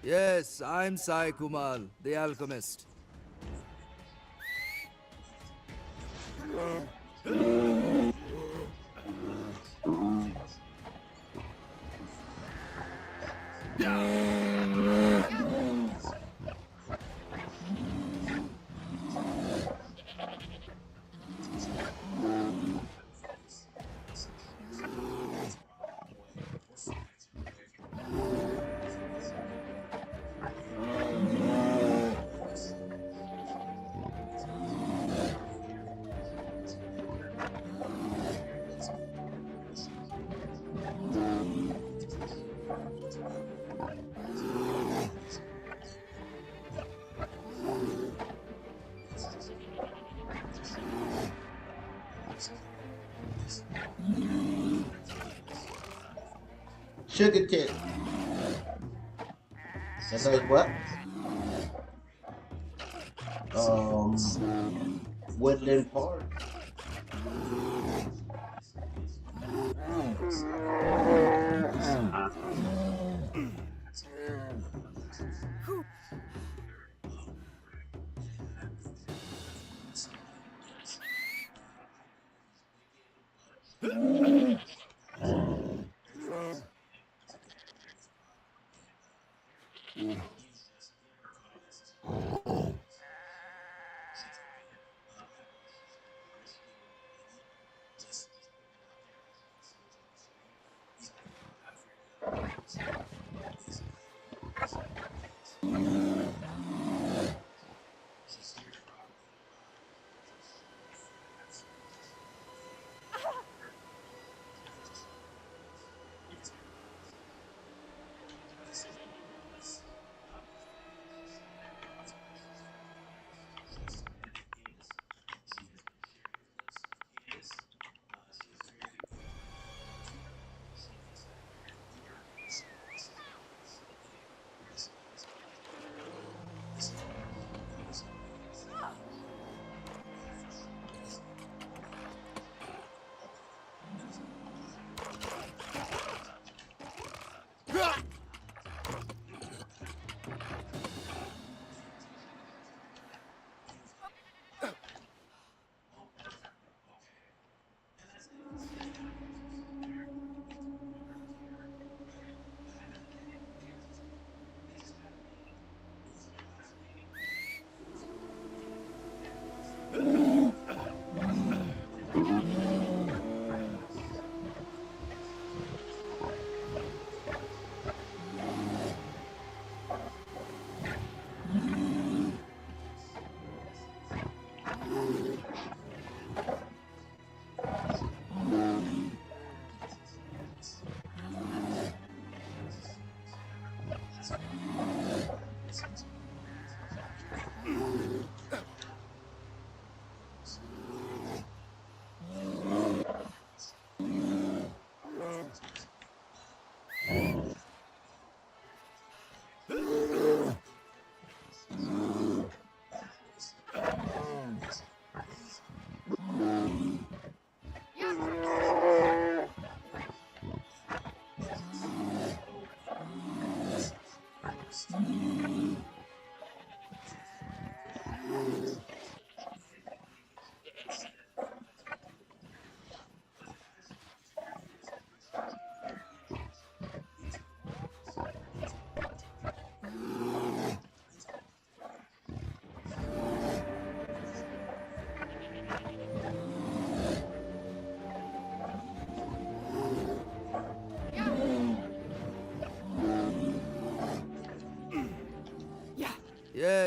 Yes, I'm Sai Kumal, the alchemist. Sugar tip. That's like what? Woodland Park.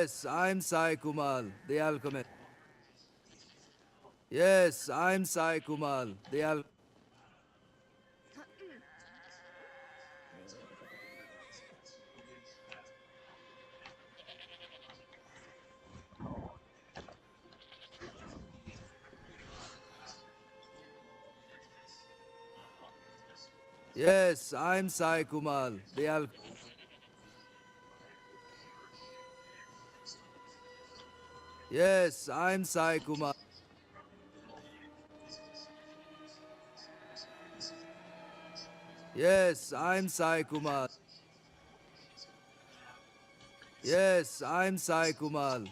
Yes, I'm Sai Kumal, the alchemist. Yes, I'm Sai Kumal, the Yes, I'm Sai Kumal, the Yes, I'm Sai Kumal. Yes, I'm Sai Kumal. Yes, I'm Sai Kumal.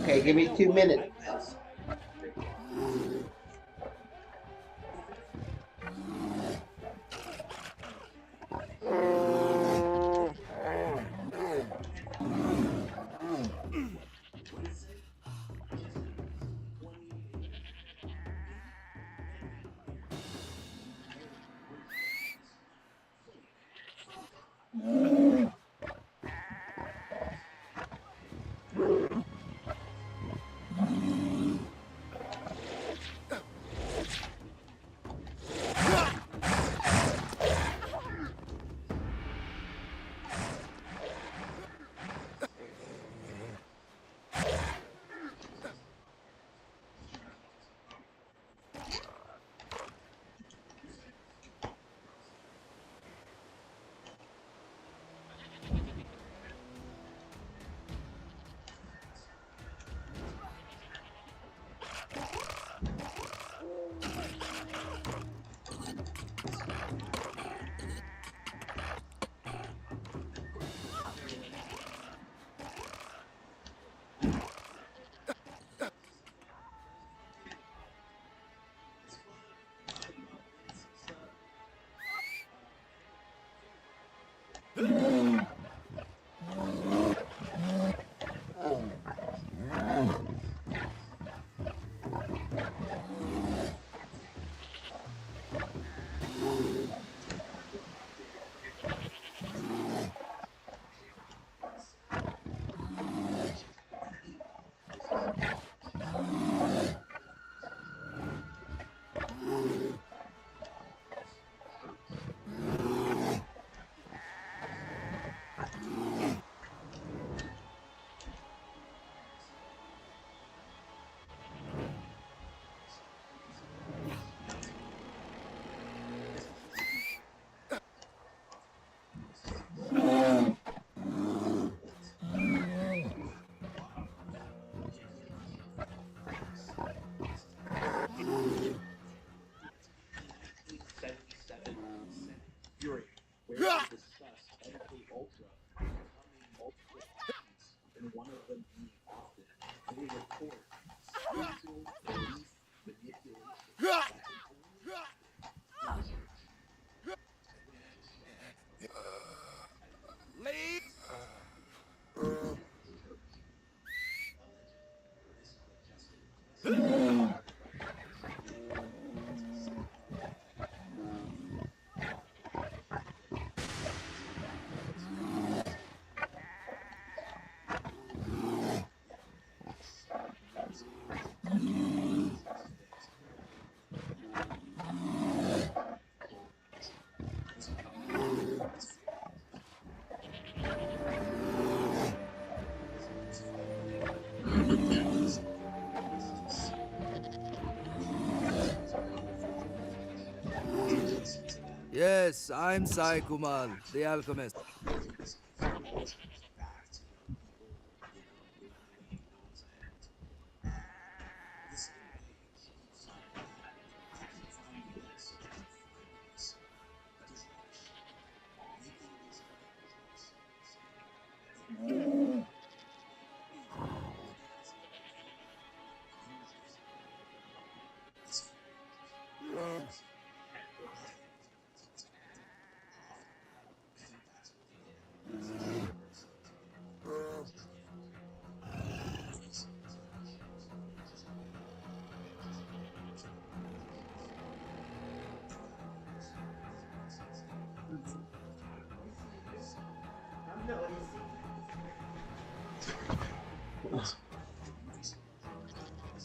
Okay, give me 2 minutes. Leave. Yes, I'm Sai Kumal, the alchemist.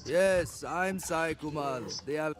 Yes, I'm Sai Kumal, the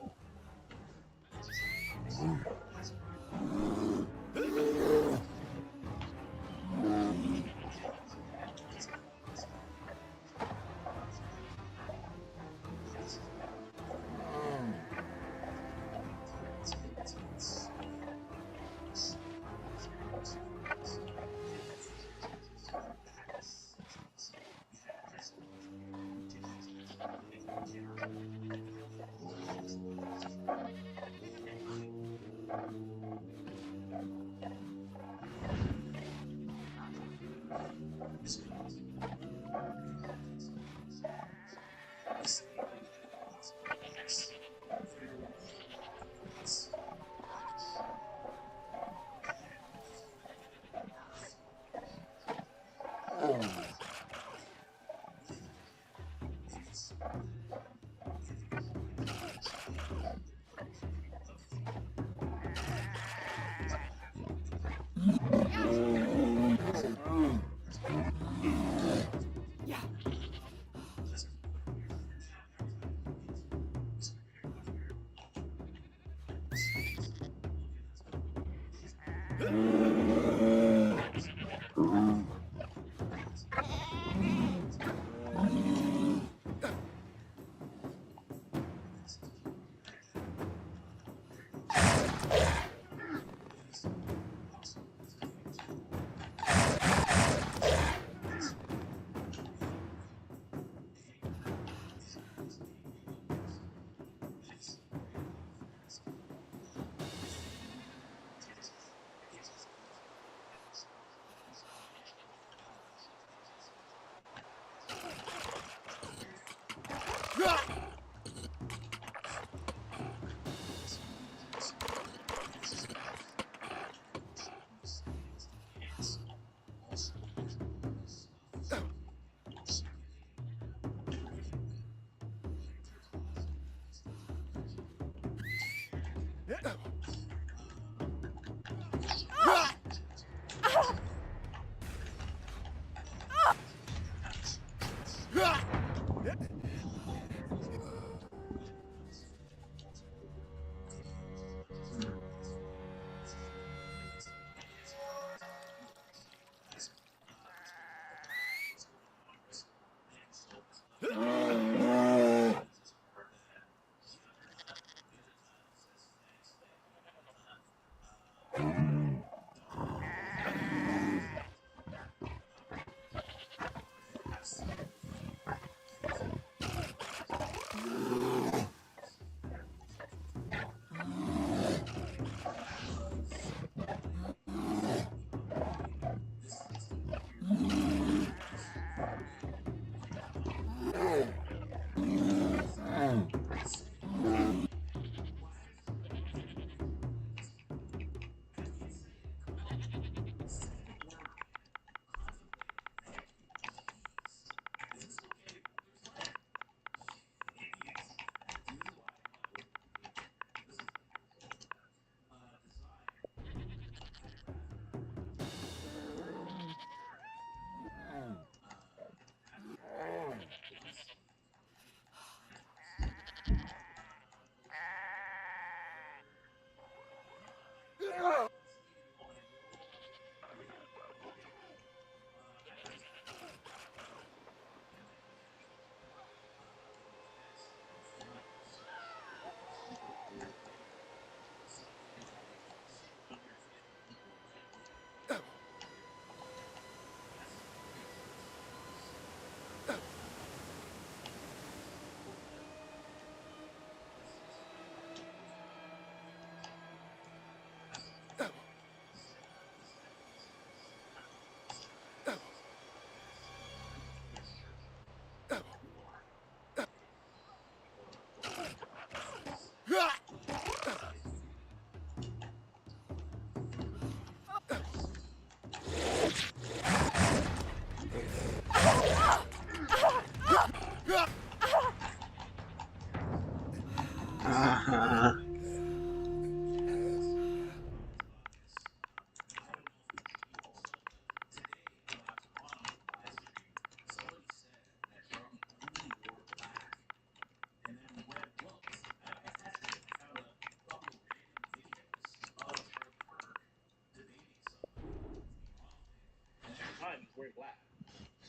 wearing black.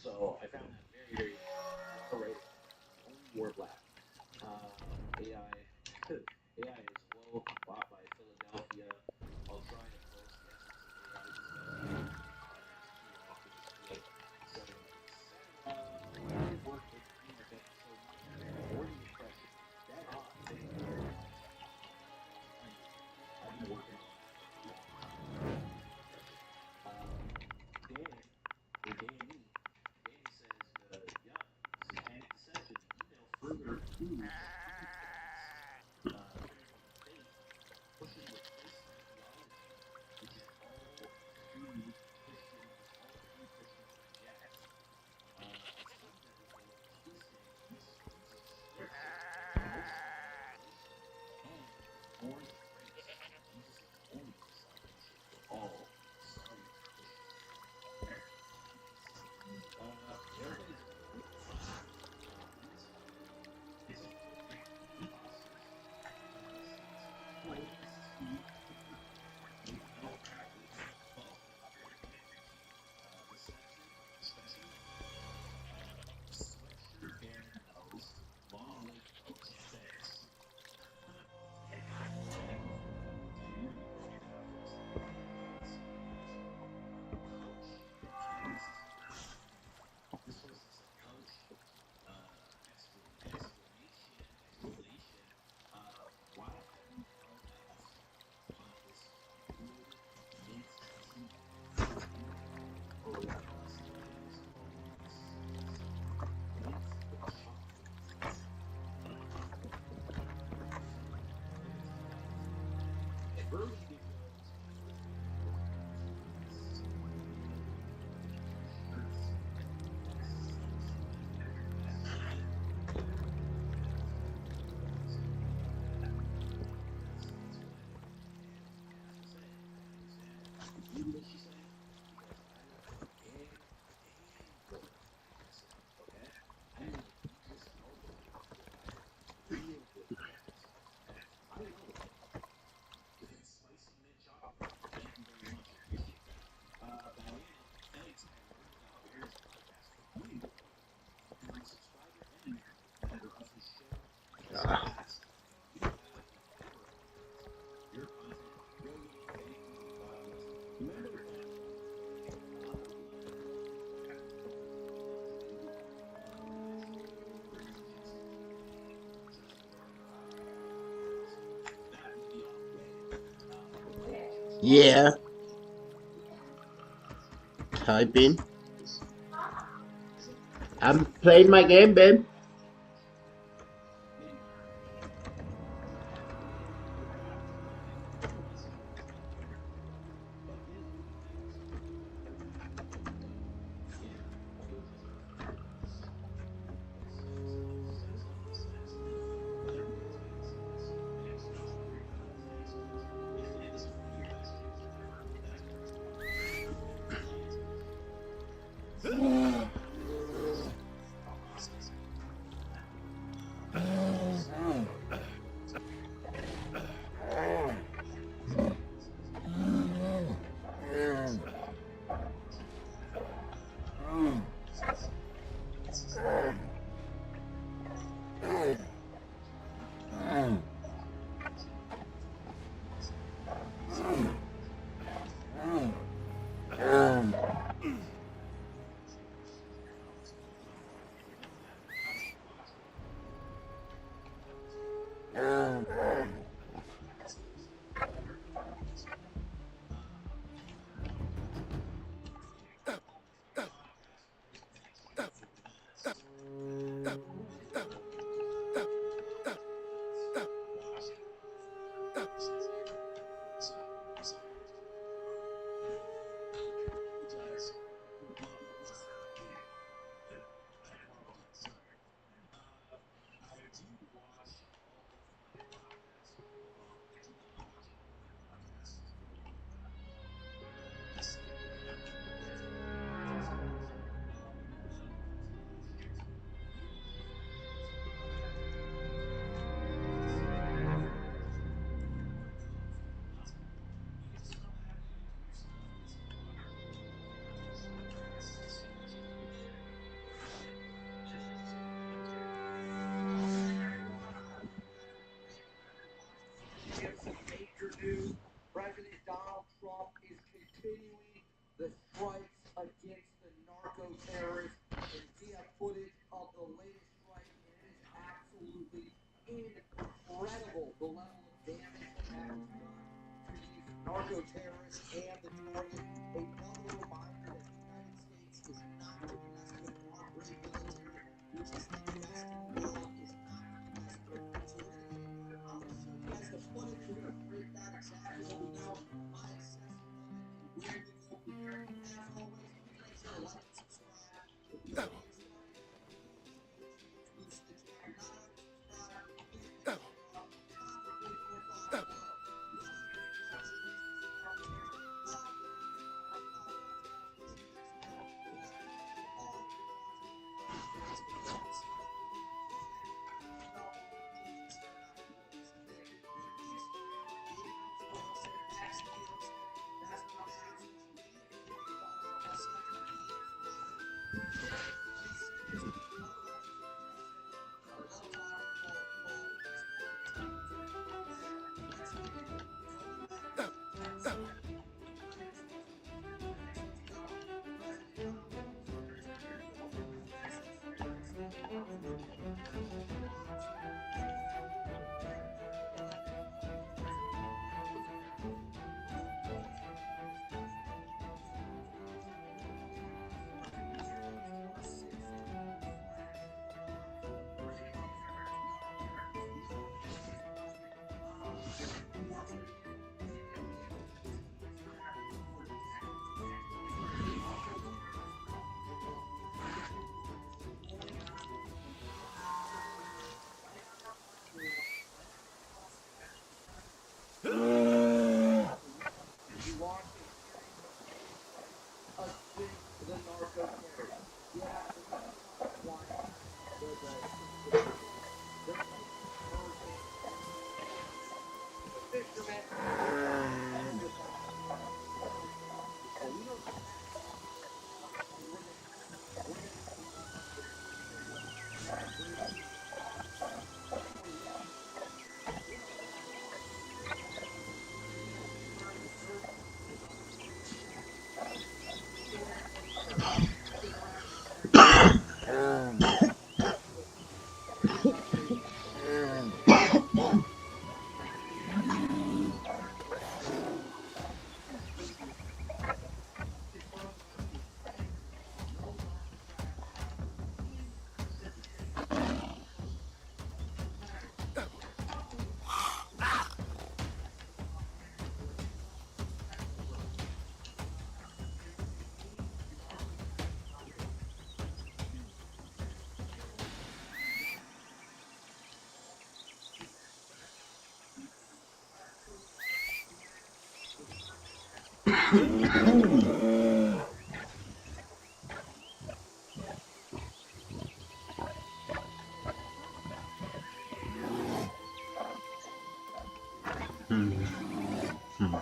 So I found that very, very interesting. A lot of writers only wore black. AI, AI is woke, bought by Philadelphia. I'll try and post the essence of AI discussion on next too often this week, etc. Creative work in teamwork episode 9, morning impression. Dead on. I've been working on that for a long time. Impression. Dan, or Danny, Danny says, yeah, this is panic deception. The email further proves faith pushes replacement theology, which is all three Christians reject. At some level, twisting misuse of scripture, emotional manipulation, and ignoring the grace of Jesus' holiness of salvation for all. Sorry, Christians. Everybody's it's apostles, saints, malpractice, false doctrine, deception, especially sweatshirt bearing nose, long leg coach, thanks. This was a coach explanation of why have you come at us on this good mint tea or plus items mint chocolate. Early videos spicy mint chocolate. Thank you very much. Appreciate that. Diane, thanks. I learned about Bear's podcast from you. And I'm a subscriber and a member of his show. Just ask. You have never your content brilliant. Thank you. God bless you. Remember that. Yeah, type in. I'm playing my game, babe. Hmm. Hmm.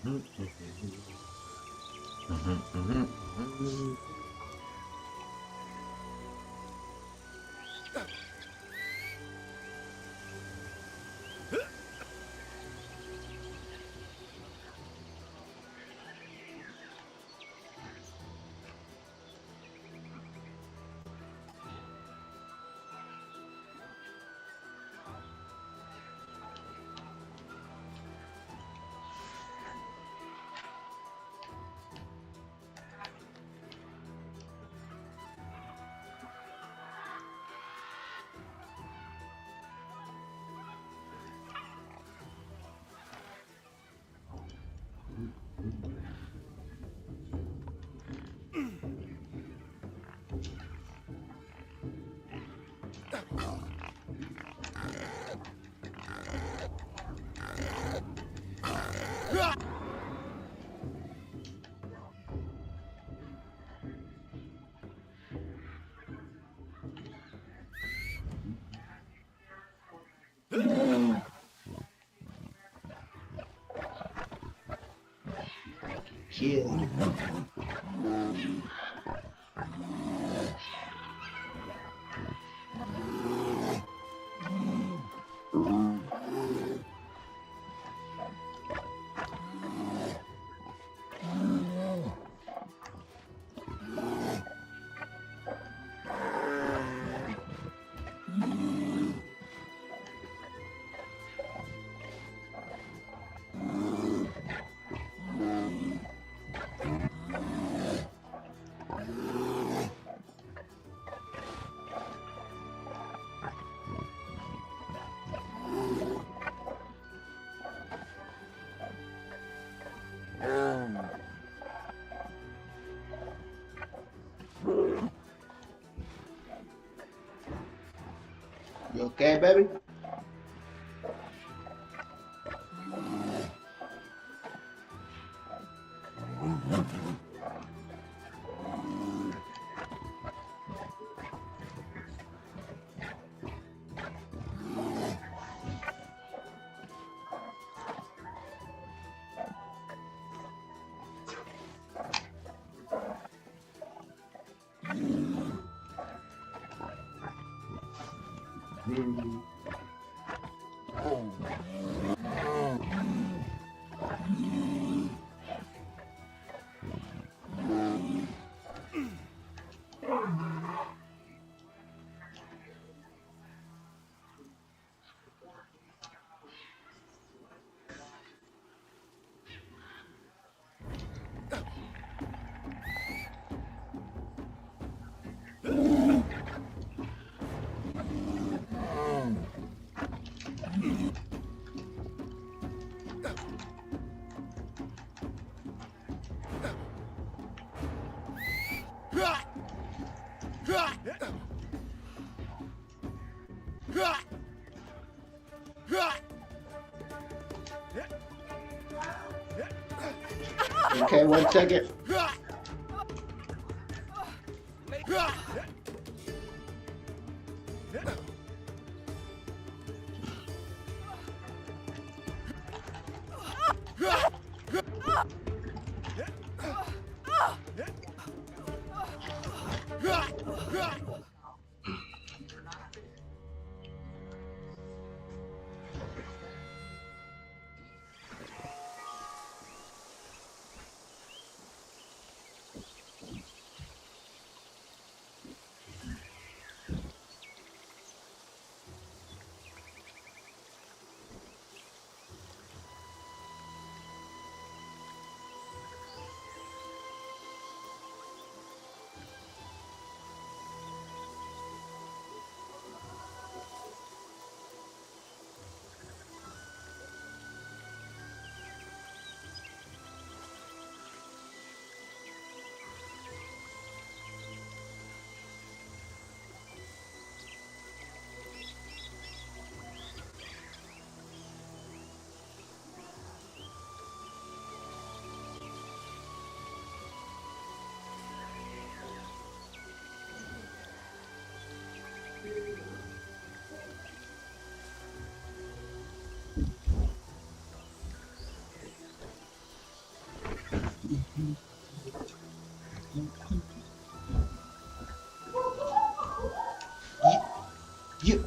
Mhm, mhm, mhm, mhm. Killed. You okay, baby? Hmm. Okay, 1 second. You.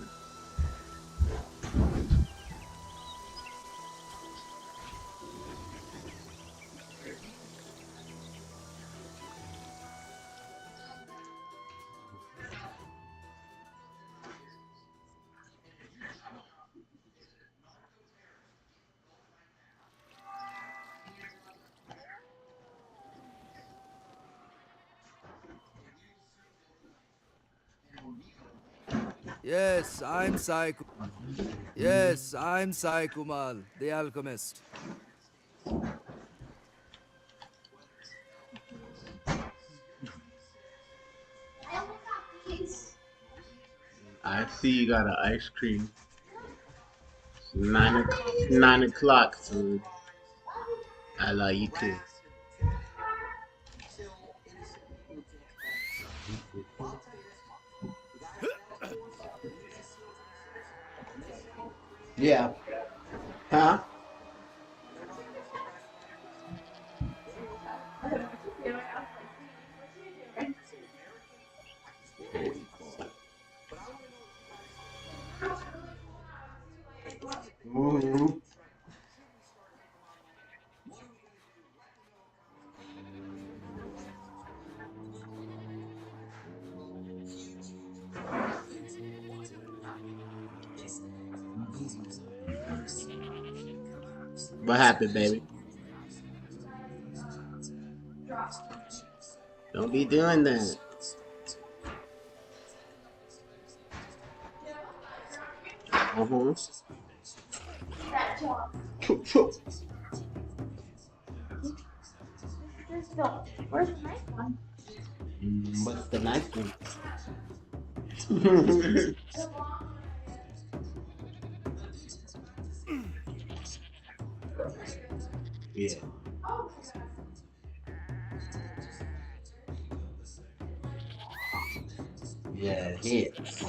Yes, I'm Psycho. Yes, I'm Kumal, the alchemist. I see you got an ice cream. 9 o'clock food. I love you too. Yeah. Huh? Mm-hmm. What happened, baby? Don't be doing that. Uh-huh. Choo, choo. Where's the nice one? What's the nice one? Yeah. Yeah, it hits.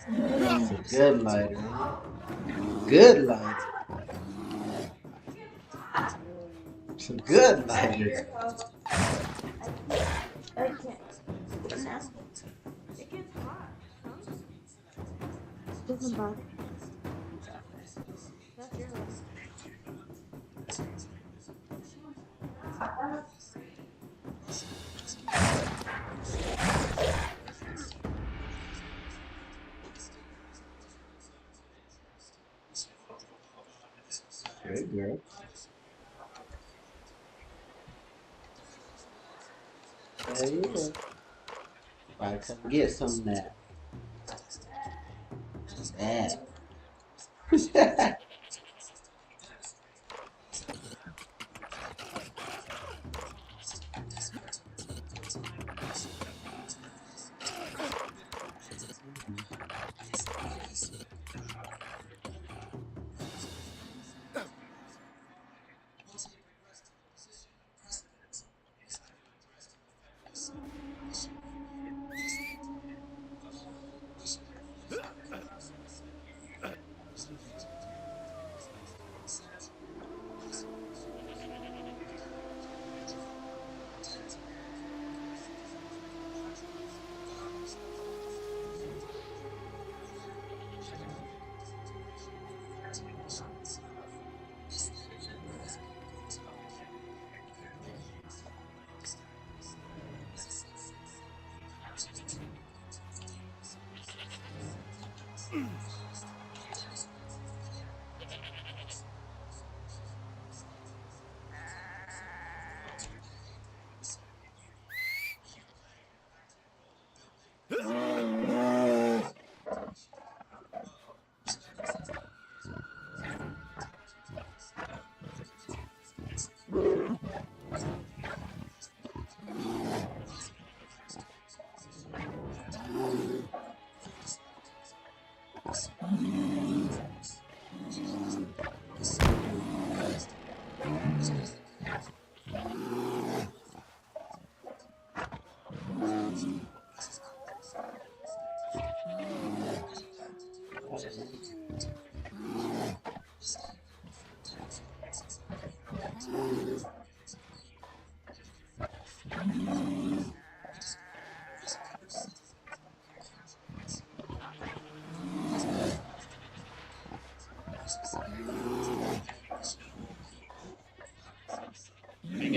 It's a good lighter, huh? Good lighter. It's a good lighter. I can't. But now it gets hot. Huh? Doesn't bother. That's your life. Good girl. Hell yeah. Gotta come get some of that. That.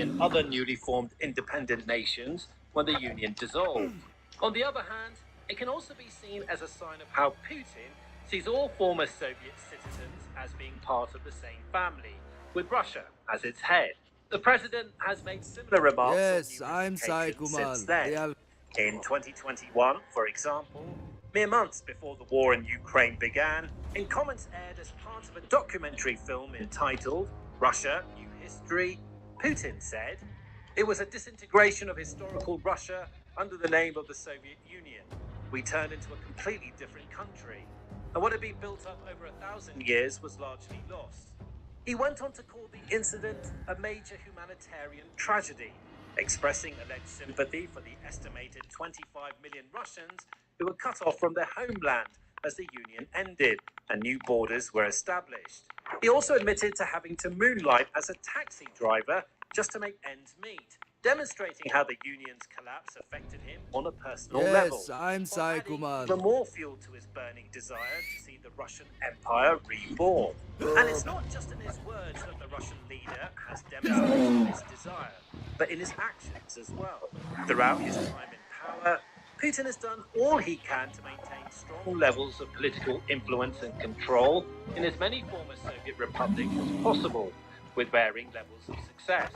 And other newly formed independent nations when the Union dissolved. On the other hand, it can also be seen as a sign of how Putin sees all former Soviet citizens as being part of the same family, with Russia as its head. The president has made similar remarks Yes, on I'm numerous Sai occasions Kumal. since then. In 2021, for example, mere months before the war in Ukraine began, in comments aired as part of a documentary film entitled Russia, New History, Putin said, "It was a disintegration of historical Russia under the name of the Soviet Union. We turned into a completely different country, and what had been built up over 1,000 years was largely lost." He went on to call the incident a major humanitarian tragedy, expressing alleged sympathy for the estimated 25 million Russians who were cut off from their homeland as the Union ended and new borders were established. He also admitted to having to moonlight as a taxi driver just to make ends meet, demonstrating how the Union's collapse affected him on a personal level. Yes, I'm Sai Kumal. Even more fuel to his burning desire to see the Russian Empire reborn. And it's not just in his words that the Russian leader has demonstrated this desire, but in his actions as well. Throughout his time in power, Putin has done all he can to maintain strong levels of political influence and control in as many former Soviet republics as possible, with varying levels of success.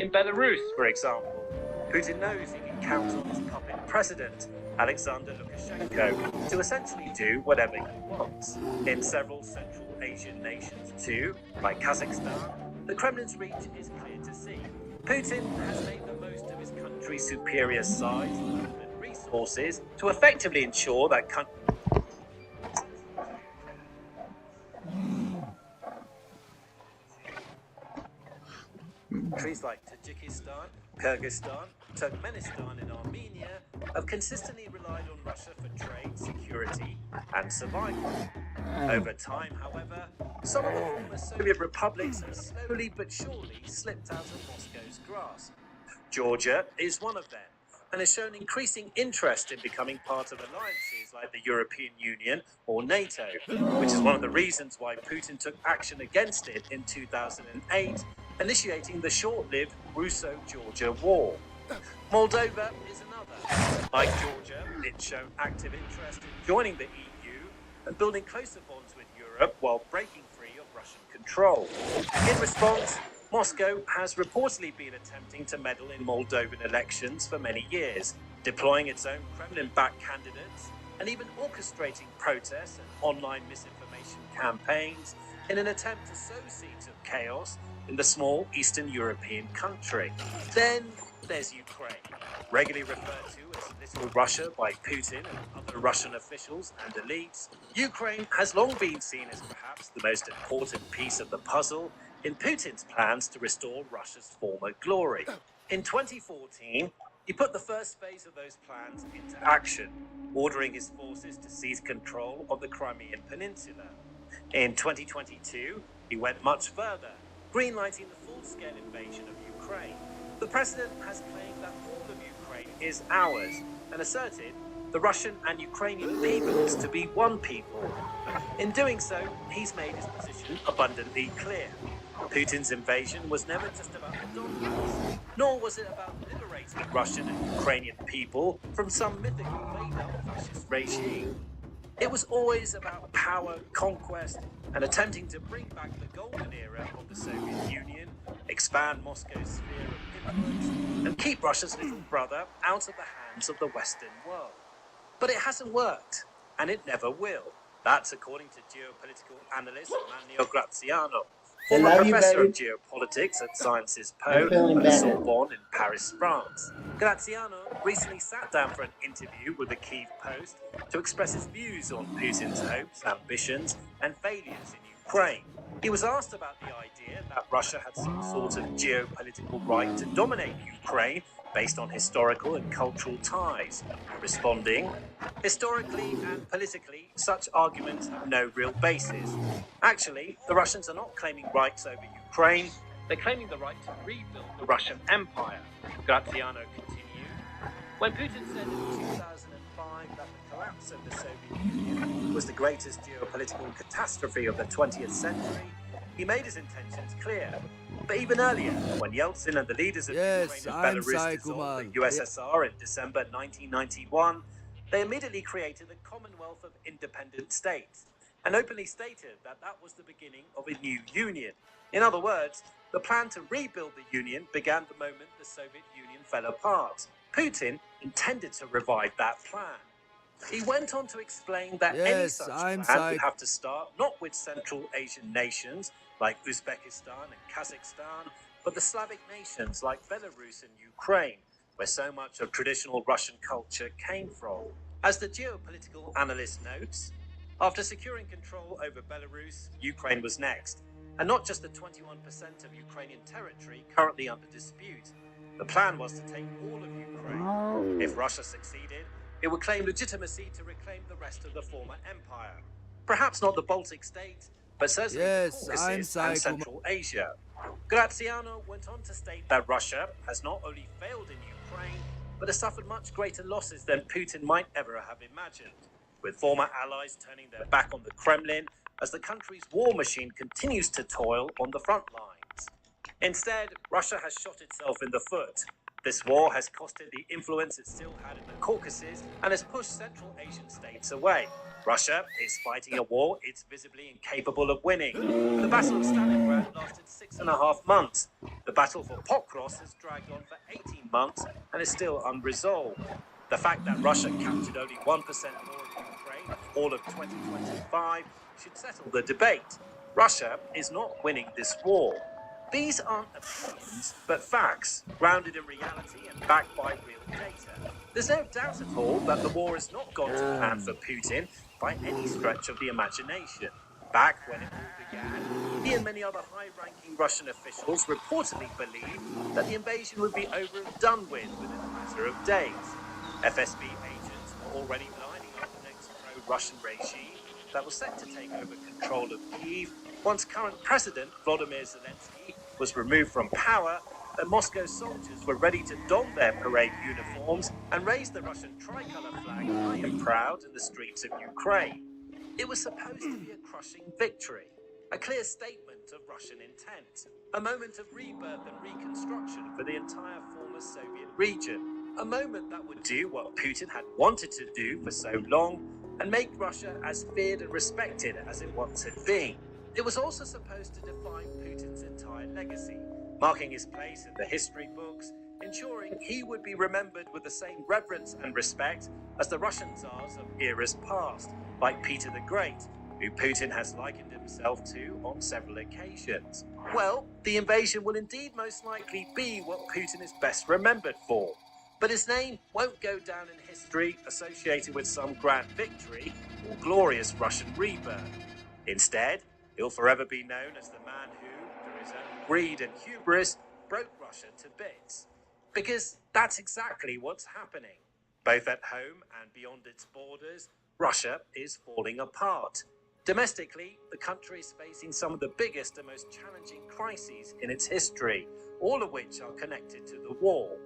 In Belarus, for example, Putin knows he can count on his puppet president, Alexander Lukashenko, to essentially do whatever he wants. In several Central Asian nations too, like Kazakhstan, the Kremlin's reach is clear to see. Putin has made the most of his country's superior size and resources to effectively ensure that countries like Tajikistan, Kyrgyzstan, Turkmenistan, and Armenia have consistently relied on Russia for trade, security, and survival. Over time, however, some of the former Soviet republics have slowly but surely slipped out of Moscow's grasp. Georgia is one of them, and has shown increasing interest in becoming part of alliances like the European Union or NATO, which is one of the reasons why Putin took action against it in 2008, initiating the short-lived Russo-Georgia War. Moldova is another. Like Georgia, it's shown active interest in joining the EU and building closer bonds with Europe while breaking free of Russian control. In response, Moscow has reportedly been attempting to meddle in Moldovan elections for many years, deploying its own Kremlin-backed candidates and even orchestrating protests and online misinformation campaigns in an attempt to sow seeds of chaos in the small Eastern European country. Then there's Ukraine, regularly referred to as Little Russia by Putin and other Russian officials and elites. Ukraine has long been seen as perhaps the most important piece of the puzzle in Putin's plans to restore Russia's former glory. In 2014, he put the first phase of those plans into action, ordering his forces to seize control of the Crimean Peninsula. In 2022, he went much further, greenlighting the full-scale invasion of Ukraine. The president has claimed that all of Ukraine is ours and asserted the Russian and Ukrainian peoples to be one people. In doing so, he's made his position abundantly clear. Putin's invasion was never just about the Donbass, nor was it about liberating Russian and Ukrainian people from some mythical made-up fascist regime. It was always about power, conquest, and attempting to bring back the golden era of the Soviet Union, expand Moscow's sphere of influence, and keep Russia's little brother out of the hands of the Western world. But it hasn't worked, and it never will. That's according to geopolitical analyst Manuel Graziano, I former love you, professor of baby. geopolitics at Sciences I'm Po feeling at the better. Sorbonne in Paris, France. Graziano recently sat down for an interview with the Kyiv Post to express his views on Putin's hopes, ambitions, and failures in Ukraine. He was asked about the idea that Russia had some sort of geopolitical right to dominate Ukraine based on historical and cultural ties. Responding, historically and politically, such arguments have no real basis. Actually, the Russians are not claiming rights over Ukraine, they're claiming the right to rebuild the Russian Empire. Graziano continued. When Putin said in 2005 that the collapse of the Soviet Union was the greatest geopolitical catastrophe of the 20th century, he made his intentions clear. But even earlier, when Yeltsin and the leaders of Yes, Ukraine and I'm Belarus Sai dissolved the Kumal. USSR in December 1991, they immediately created the Commonwealth of Independent States and openly stated that that was the beginning of a new union. In other words, the plan to rebuild the union began the moment the Soviet Union fell apart. Putin intended to revive that plan. He went on to explain that any Yes, such I'm plan Sai. would have to start not with Central Asian nations like Uzbekistan and Kazakhstan, but the Slavic nations like Belarus and Ukraine, where so much of traditional Russian culture came from. As the geopolitical analyst notes, after securing control over Belarus, Ukraine was next, and not just the 21% of Ukrainian territory currently under dispute. The plan was to take all of Ukraine. If Russia succeeded, it would claim legitimacy to reclaim the rest of the former empire. Perhaps not the Baltic states, but certainly Yes, the I'm Caucasus Sai and Kumal. Central Asia. Graziano went on to state that Russia has not only failed in Ukraine, but has suffered much greater losses than Putin might ever have imagined, with former allies turning their back on the Kremlin as the country's war machine continues to toil on the front lines. Instead, Russia has shot itself in the foot. This war has costed the influence it still had in the Caucasus and has pushed Central Asian states away. Russia is fighting a war it's visibly incapable of winning. The Battle of Stalingrad lasted 6.5 months. The battle for Pokros has dragged on for 18 months and is still unresolved. The fact that Russia captured only 1% more of Ukraine in all of 2025 should settle the debate. Russia is not winning this war. These aren't opinions, but facts, grounded in reality and backed by real data. There's no doubt at all that the war has not gone to plan for Putin by any stretch of the imagination. Back when it all began, he and many other high-ranking Russian officials reportedly believed that the invasion would be over and done with within a matter of days. FSB agents were already lining up the next pro-Russian regime that was set to take over control of Kyiv once current President Volodymyr Zelensky was removed from power, and Moscow soldiers were ready to don their parade uniforms and raise the Russian tricolour flag high and proud in the streets of Ukraine. It was supposed to be a crushing victory, a clear statement of Russian intent, a moment of rebirth and reconstruction for the entire former Soviet region, a moment that would do what Putin had wanted to do for so long and make Russia as feared and respected as it once had been. It was also supposed to define Putin's entire legacy, marking his place in the history books, ensuring he would be remembered with the same reverence and respect as the Russian Tsars of eras past, like Peter the Great, who Putin has likened himself to on several occasions. Well, the invasion will indeed most likely be what Putin is best remembered for. But his name won't go down in history associated with some grand victory or glorious Russian rebirth. Instead, he'll forever be known as the man who, through his own greed and hubris, broke Russia to bits. Because that's exactly what's happening. Both at home and beyond its borders, Russia is falling apart. Domestically, the country is facing some of the biggest and most challenging crises in its history, all of which are connected to the war.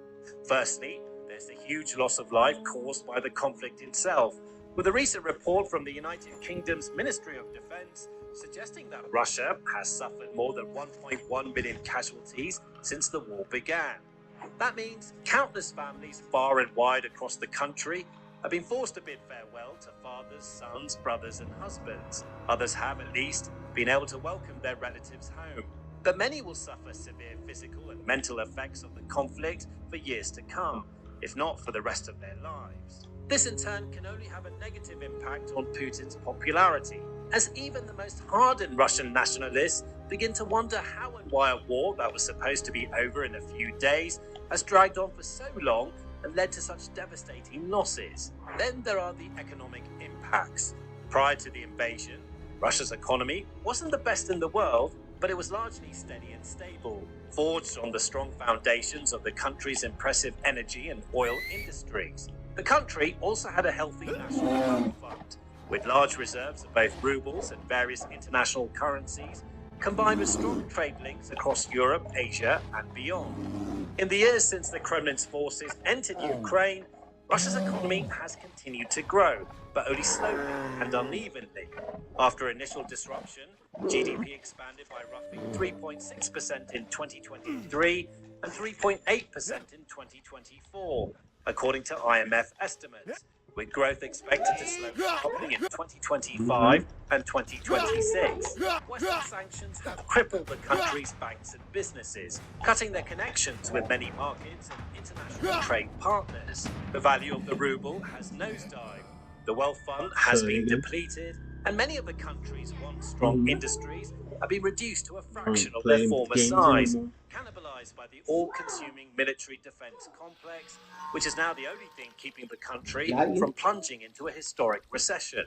Firstly, there's the huge loss of life caused by the conflict itself, with a recent report from the United Kingdom's Ministry of Defence suggesting that Russia has suffered more than 1.1 million casualties since the war began. That means countless families far and wide across the country have been forced to bid farewell to fathers, sons, brothers, and husbands. Others have, at least, been able to welcome their relatives home. But many will suffer severe physical and mental effects of the conflict for years to come, if not for the rest of their lives. This in turn can only have a negative impact on Putin's popularity, as even the most hardened Russian nationalists begin to wonder how and why a war that was supposed to be over in a few days has dragged on for so long and led to such devastating losses. Then there are the economic impacts. Prior to the invasion, Russia's economy wasn't the best in the world, but it was largely steady and stable, forged on the strong foundations of the country's impressive energy and oil industries. The country also had a healthy national wealth fund, with large reserves of both rubles and various international currencies, combined with strong trade links across Europe, Asia, and beyond. In the years since the Kremlin's forces entered Ukraine, Russia's economy has continued to grow, but only slowly and unevenly. After initial disruption, GDP expanded by roughly 3.6% in 2023 and 3.8% in 2024, according to IMF estimates, with growth expected to slow sharply in 2025 and 2026. Western sanctions have crippled the country's banks and businesses, cutting their connections with many markets and international trade partners. The value of the ruble has nosedived. The wealth fund has been depleted, and many of the country's once strong industries have been reduced to a fraction of their former size, cannibalized by the all-consuming military defense complex, which is now the only thing keeping the country from plunging into a historic recession.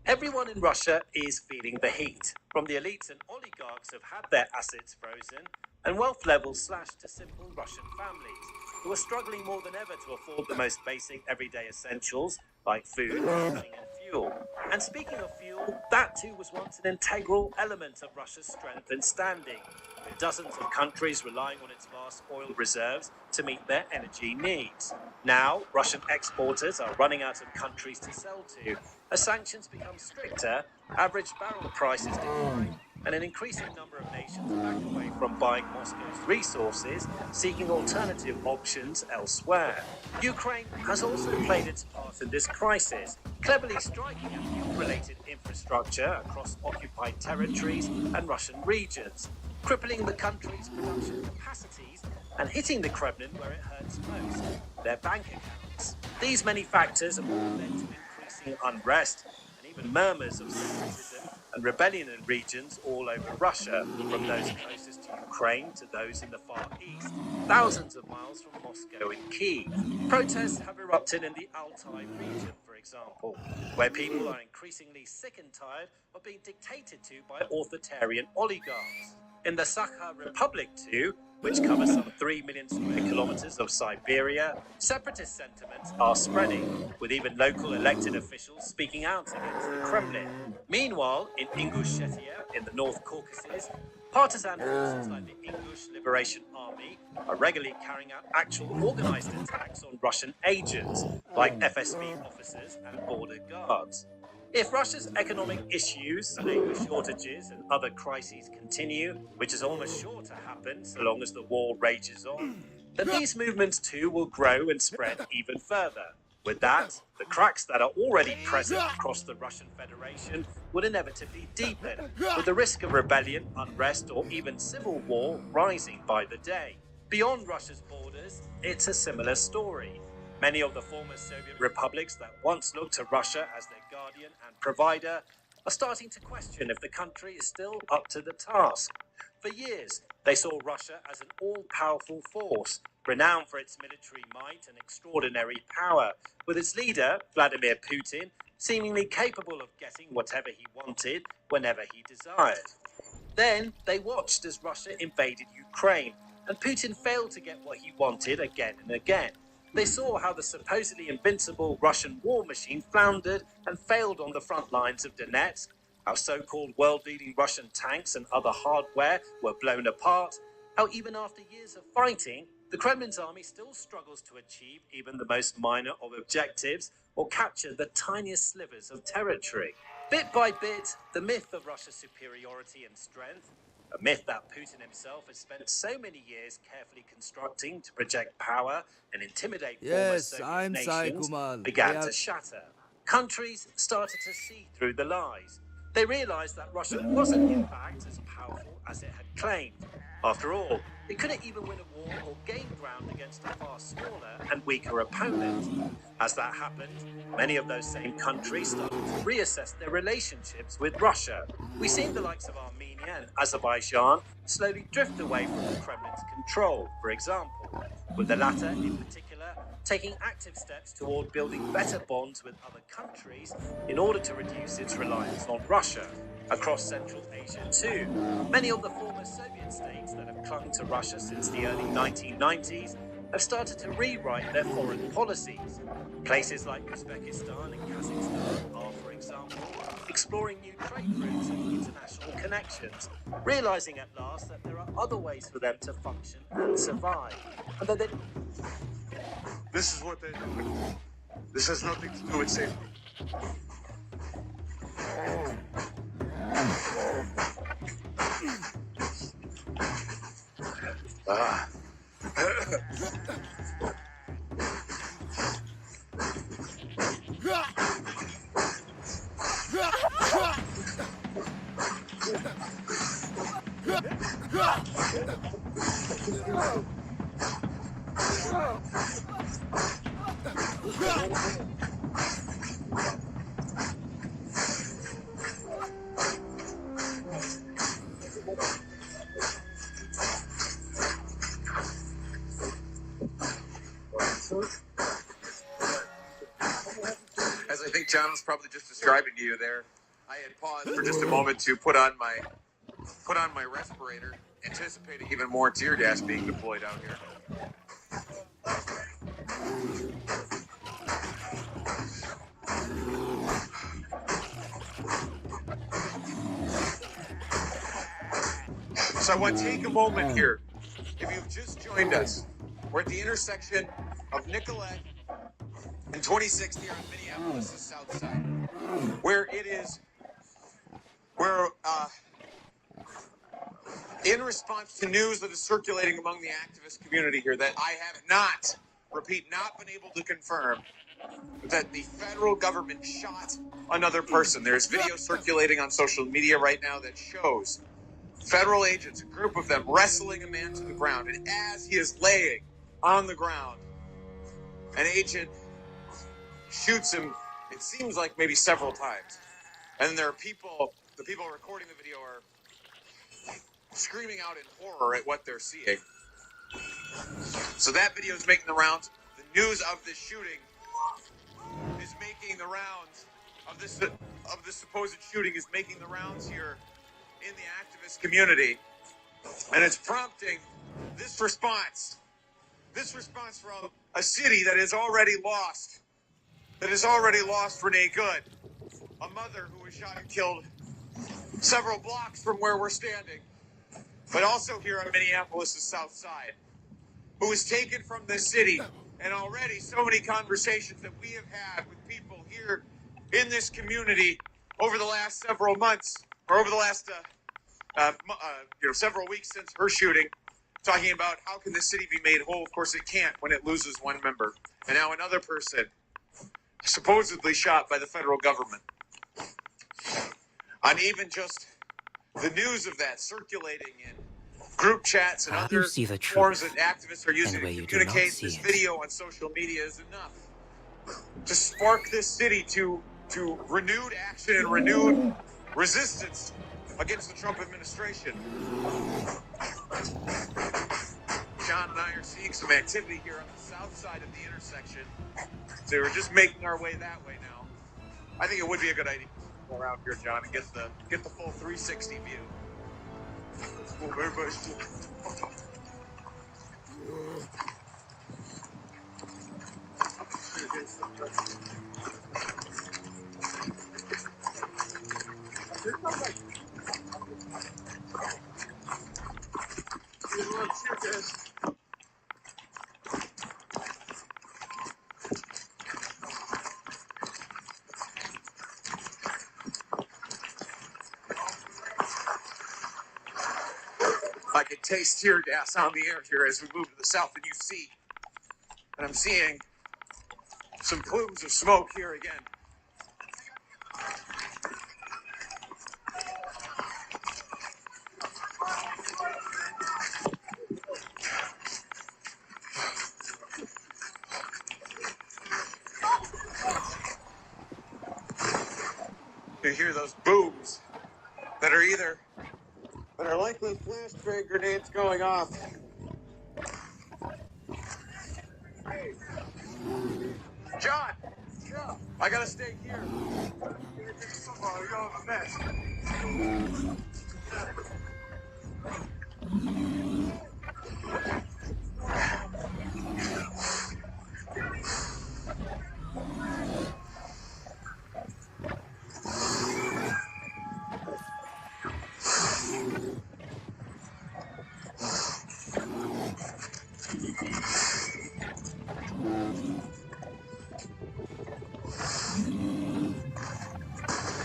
Everyone in Russia is feeling the heat. From the elites and oligarchs who have had their assets frozen and wealth levels slashed to simple Russian families, who are struggling more than ever to afford the most basic everyday essentials like food, housing, and fuel. And speaking of fuel, that too was once an integral element of Russia's strength and standing, with dozens of countries relying on its vast oil reserves to meet their energy needs. Now, Russian exporters are running out of countries to sell to. As sanctions become stricter, average barrel prices decline, and an increasing number of nations back away from buying Moscow's resources, seeking alternative options elsewhere. Ukraine has also played its part in this crisis, cleverly striking at fuel-related infrastructure across occupied territories and Russian regions, crippling the country's production capacities and hitting the Kremlin where it hurts most, their bank accounts. These many factors have all led to increasing unrest and even murmurs of separatism and rebellion in regions all over Russia, from those closest to Ukraine to those in the Far East, thousands of miles from Moscow and Kyiv. Protests have erupted in the Altai region, for example, where people are increasingly sick and tired of being dictated to by authoritarian oligarchs. In the Sakha Republic, too, which covers some 3 million square kilometers of Siberia, separatist sentiments are spreading, with even local elected officials speaking out against the Kremlin. Meanwhile, in Ingushetia, in the North Caucasus, partisan forces like the Ingush Liberation Army are regularly carrying out actual organized attacks on Russian agents, like FSB officers and border guards. If Russia's economic issues, labor shortages, and other crises continue, which is almost sure to happen so long as the war rages on, then these movements too will grow and spread even further. With that, the cracks that are already present across the Russian Federation would inevitably deepen, with the risk of rebellion, unrest, or even civil war rising by the day. Beyond Russia's borders, it's a similar story. Many of the former Soviet republics that once looked to Russia as their guardian and provider are starting to question if the country is still up to the task. For years, they saw Russia as an all-powerful force, renowned for its military might and extraordinary power, with its leader, Vladimir Putin, seemingly capable of getting whatever he wanted whenever he desired. Then they watched as Russia invaded Ukraine, and Putin failed to get what he wanted again and again. They saw how the supposedly invincible Russian war machine floundered and failed on the front lines of Donetsk, how so-called world-leading Russian tanks and other hardware were blown apart, how even after years of fighting, the Kremlin's army still struggles to achieve even the most minor of objectives or capture the tiniest slivers of territory. Bit by bit, the myth of Russia's superiority and strength a myth that Putin himself has spent so many years carefully constructing to project power and intimidate former Yes, Soviet I'm Sai nations Kumal. began to shatter. Countries started to see through the lies. They realized that Russia wasn't, in fact, as powerful as it had claimed. After all, it couldn't even win a war or gain ground against a far smaller and weaker opponent. As that happened, many of those same countries started to reassess their relationships with Russia. We've seen the likes of Armenia and Azerbaijan slowly drift away from the Kremlin's control, for example, with the latter, in particular, taking active steps toward building better bonds with other countries in order to reduce its reliance on Russia. Across Central Asia, too, many of the former Soviet states that have clung to Russia since the early 1990s have started to rewrite their foreign policies. Places like Uzbekistan and Kazakhstan are, for example, exploring new trade routes and international connections, realizing at last that there are other ways for them to function and survive, and that they This is what they're doing. This has nothing to do with safety. Ah. As I think John was probably just describing to you there, I had paused for just a moment to put on my respirator, anticipating even more tear gas being deployed out here. So I want to take a moment here. If you've just joined us, we're at the intersection of Nicollet and 26th here on Minneapolis' South Side, where in response to news that is circulating among the activist community here that I have not been able to confirm, that the federal government shot another person. There's video circulating on social media right now that shows federal agents, a group of them, wrestling a man to the ground. And as he is laying on the ground, an agent shoots him, it seems like maybe several times. And then there are the people recording the video are screaming out in horror at what they're seeing. So that video is making the rounds. The news of this shooting is making the rounds of the supposed shooting is making the rounds here in the activist community, and it's prompting this response from a city that has already lost Renee Good, a mother who was shot and killed several blocks from where we're standing, but also here on Minneapolis' South Side, who was taken from this city. And already so many conversations that we have had with people here in this community over the last several months, or over the last several weeks since her shooting, talking about how can the city be made whole. Of course it can't when it loses one member. And now another person supposedly shot by the federal government. On even just the news of that circulating in group chats and other forms that activists are using to communicate, this video on social media is enough to spark this city to renewed action and renewed resistance against the Trump administration. John and I are seeing some activity here on the south side of the intersection. So we're just making our way that way now. I think it would be a good idea to go around here, John, and get the full 360 view. Well, everybody's still... I can taste tear gas on the air here as we move to the south, and you see, and I'm seeing some plumes of smoke here again. You hear those booms that are likely flashbang grenades going off. John, I gotta stay here. You're a mess.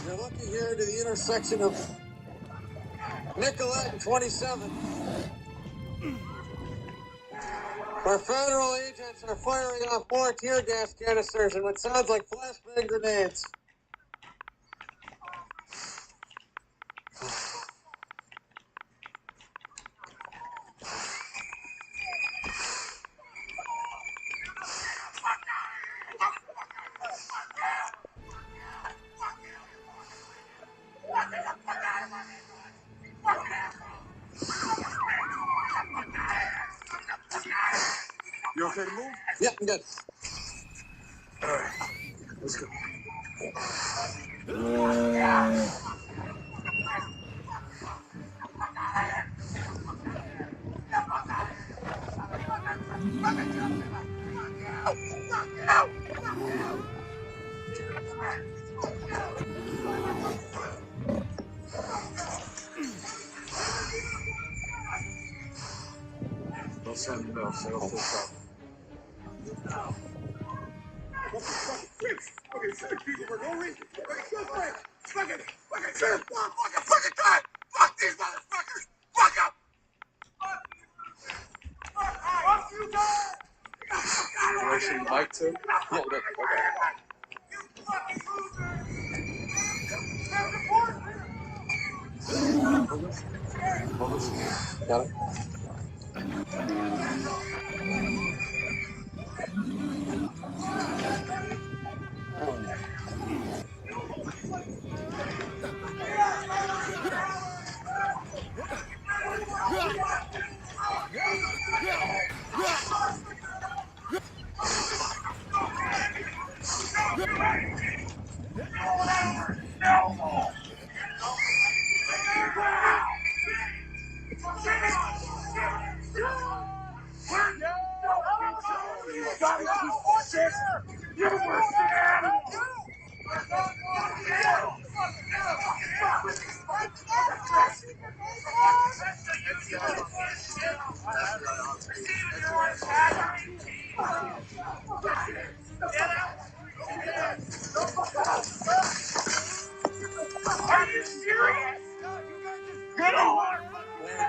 You're looking here to the intersection of Nicolette and 27. Our federal agents are firing off more tear gas canisters and what sounds like flashbang grenades. You okay to move? Yeah, I'm good. All right, let's go. Don't send the bell, settle full stop. Okay, 7 people for no reason. Okay, go for it. Fucking God! Fuck these motherfuckers! Fuck them! Fuck you guys! Relation Mike too? Yeah, okay. You fucking losers! Hold this. Got it.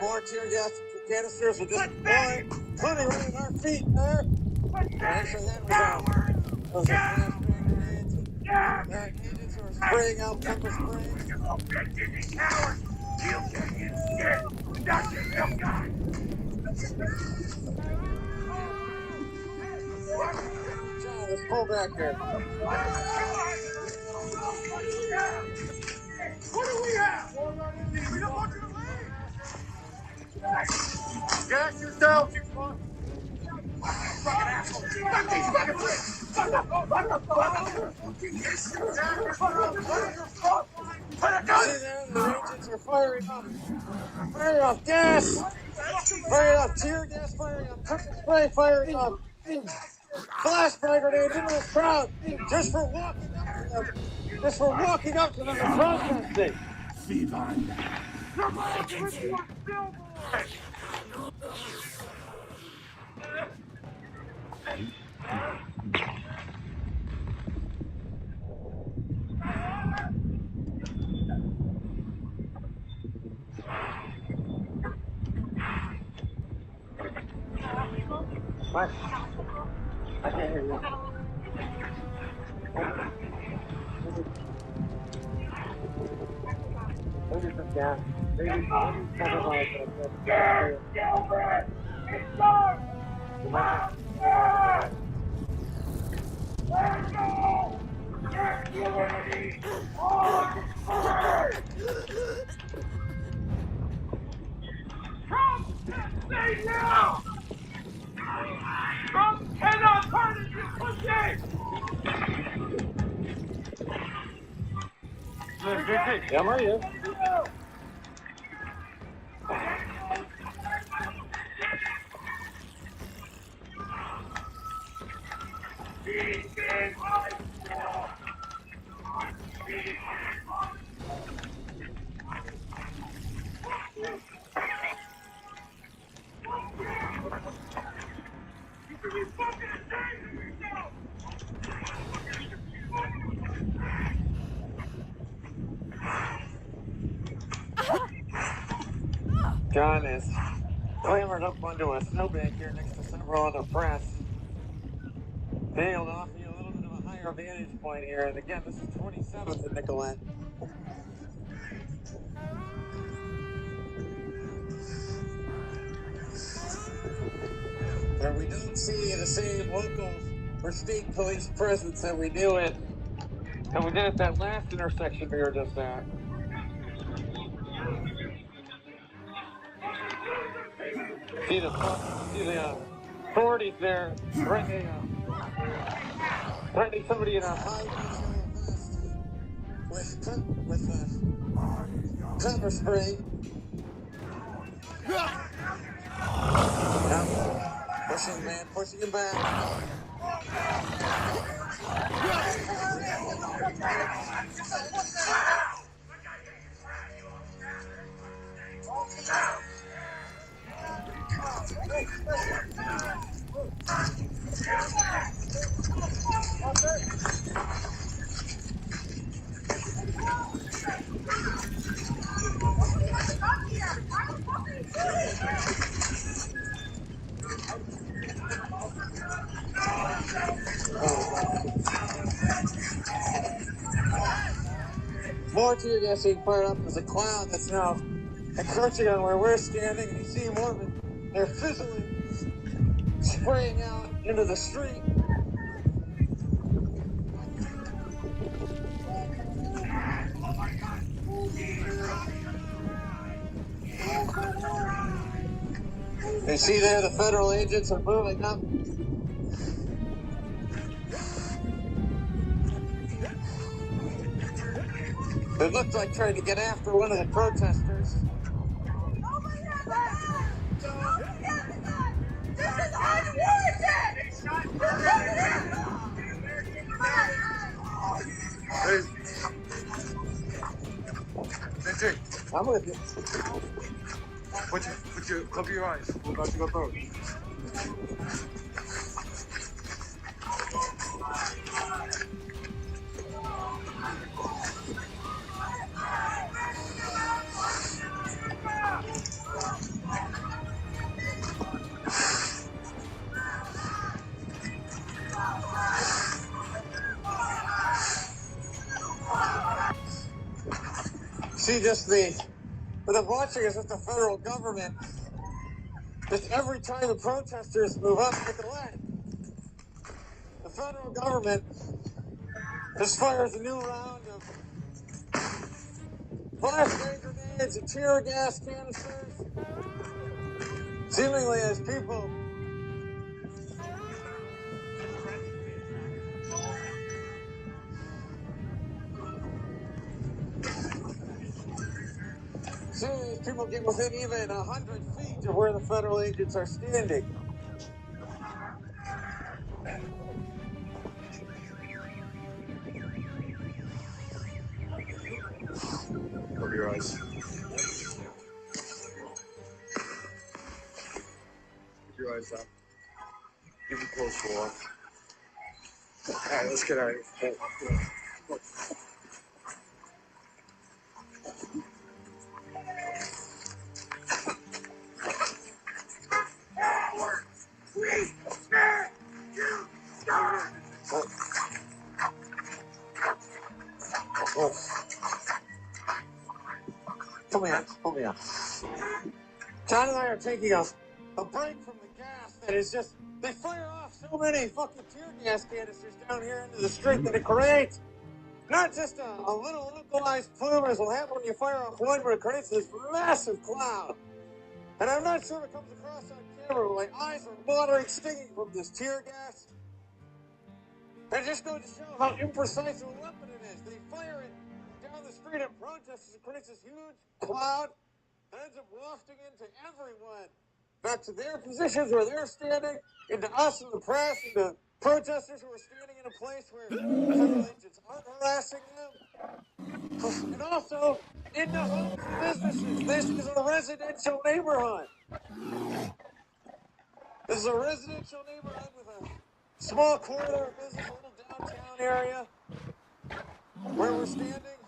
More tear gas canisters were just deployed, putting right at our feet there. Actually, that was those are flashbang grenades. Their agents were spraying out pepper spray. John, let's pull back here. What do we have? We don't want you to leave. Gas yourself, you fuck. Fucking asshole. Fuck these fucking pricks. See there, the agents are firing off gas, firing off tear gas, firing off pepper spray, firing off flashbang grenades into this crowd just for walking up to them and protesting. Vivan. What? I can't hear you. Maybe some gas. Maybe sacrifice it. Gilbert! It's dark! Let go! Tranquility! On fire! Trump can't stay now! Trump cannot pardon you, pussy! Yeah, are you? John is clambered up onto a snowbank here next to several other press. Being able to offer you a little bit of a higher vantage point here. And again, this is 27th and Nicolette. Where we don't see the same local or state police presence that we do at that last intersection we were just at. See the authorities there threatening somebody in a high vest with pepper spray. Pushing him back. More tear gas being fired up as a cloud that's now encroaching on where we're standing, and you see more of it. They're fizzling, spraying out into the street. You see there, the federal agents are moving up. It looked like trying to get after one of the protesters. I'm with you. Cover your eyes. We're about to go through. See, what I'm watching is just the federal government. Just every time the protesters move up, Nicolette, the federal government just fires a new round of flashbang grenades and tear gas canisters. Seemingly as people get within even 100 feet of where the federal agents are standing. Cover your eyes. Keep your eyes up. Keep them close for a while. Alright, let's get out of here. Yeah. John and I are taking a break from the gas that is just, they fire off so many fucking tear gas canisters down here into the street that it creates not just a little localized plume as will happen when you fire off one, but it creates this massive cloud. And I'm not sure it comes across on camera, but my eyes are watering, stinging from this tear gas. And just going to show how imprecise a weapon it is. They fire it down the street at protesters. It creates this huge cloud that ends up wafting into everyone. Back to their positions where they're standing, into us in the press, into protesters who are standing in a place where federal agents aren't harassing them. And also into homes and businesses. This is a residential neighborhood. This is a residential neighborhood with a small corridor of business, a little downtown area where we're standing.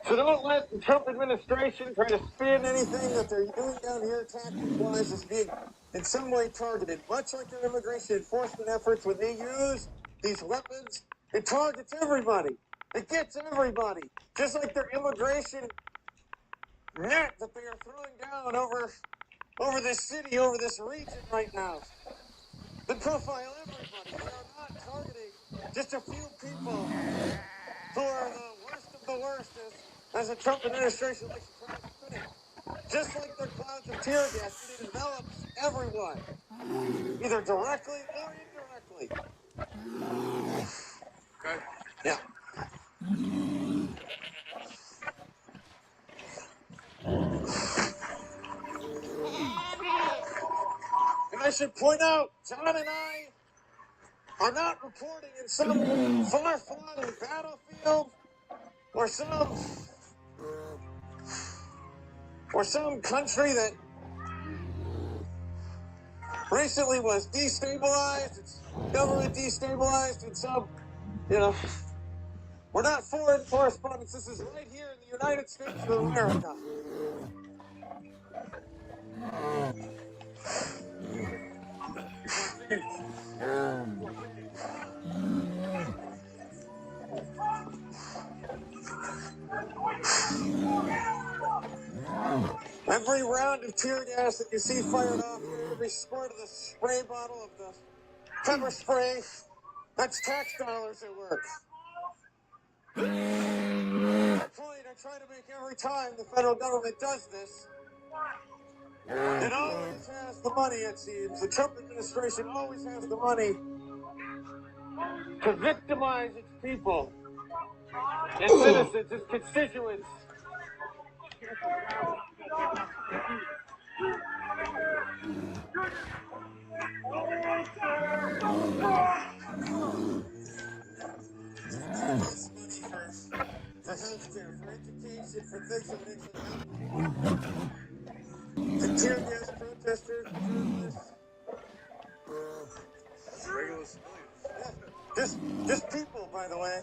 So don't let the Trump administration try to spin anything that they're doing down here tactic-wise as being in some way targeted. Much like their immigration enforcement efforts, when they use these weapons, it targets everybody. It gets everybody. Just like their immigration net that they are throwing down over this city, over this region right now. They profile everybody. They are not targeting just a few people who are the worst of the worst, as the Trump administration likes to try to spin it. Just like their clouds of tear gas, it envelops everyone, either directly or indirectly. Okay? Yeah. And I should point out, John and I are not reporting in some far-flung battlefield or some country that recently was destabilized, its government destabilized, and we're not foreign correspondents. This is right here in the United States of America. Every round of tear gas that you see fired off here, every squirt of the spray bottle of the pepper spray, that's tax dollars at work. The point I try to make every time the federal government does this, it always has the money, it seems. The Trump administration always has the money to victimize its people, its citizens, its constituents. It's money for healthcare, for education, for things that actually happen. The tear gas protesters, journalists, regular civilians. Yeah, just people, by the way.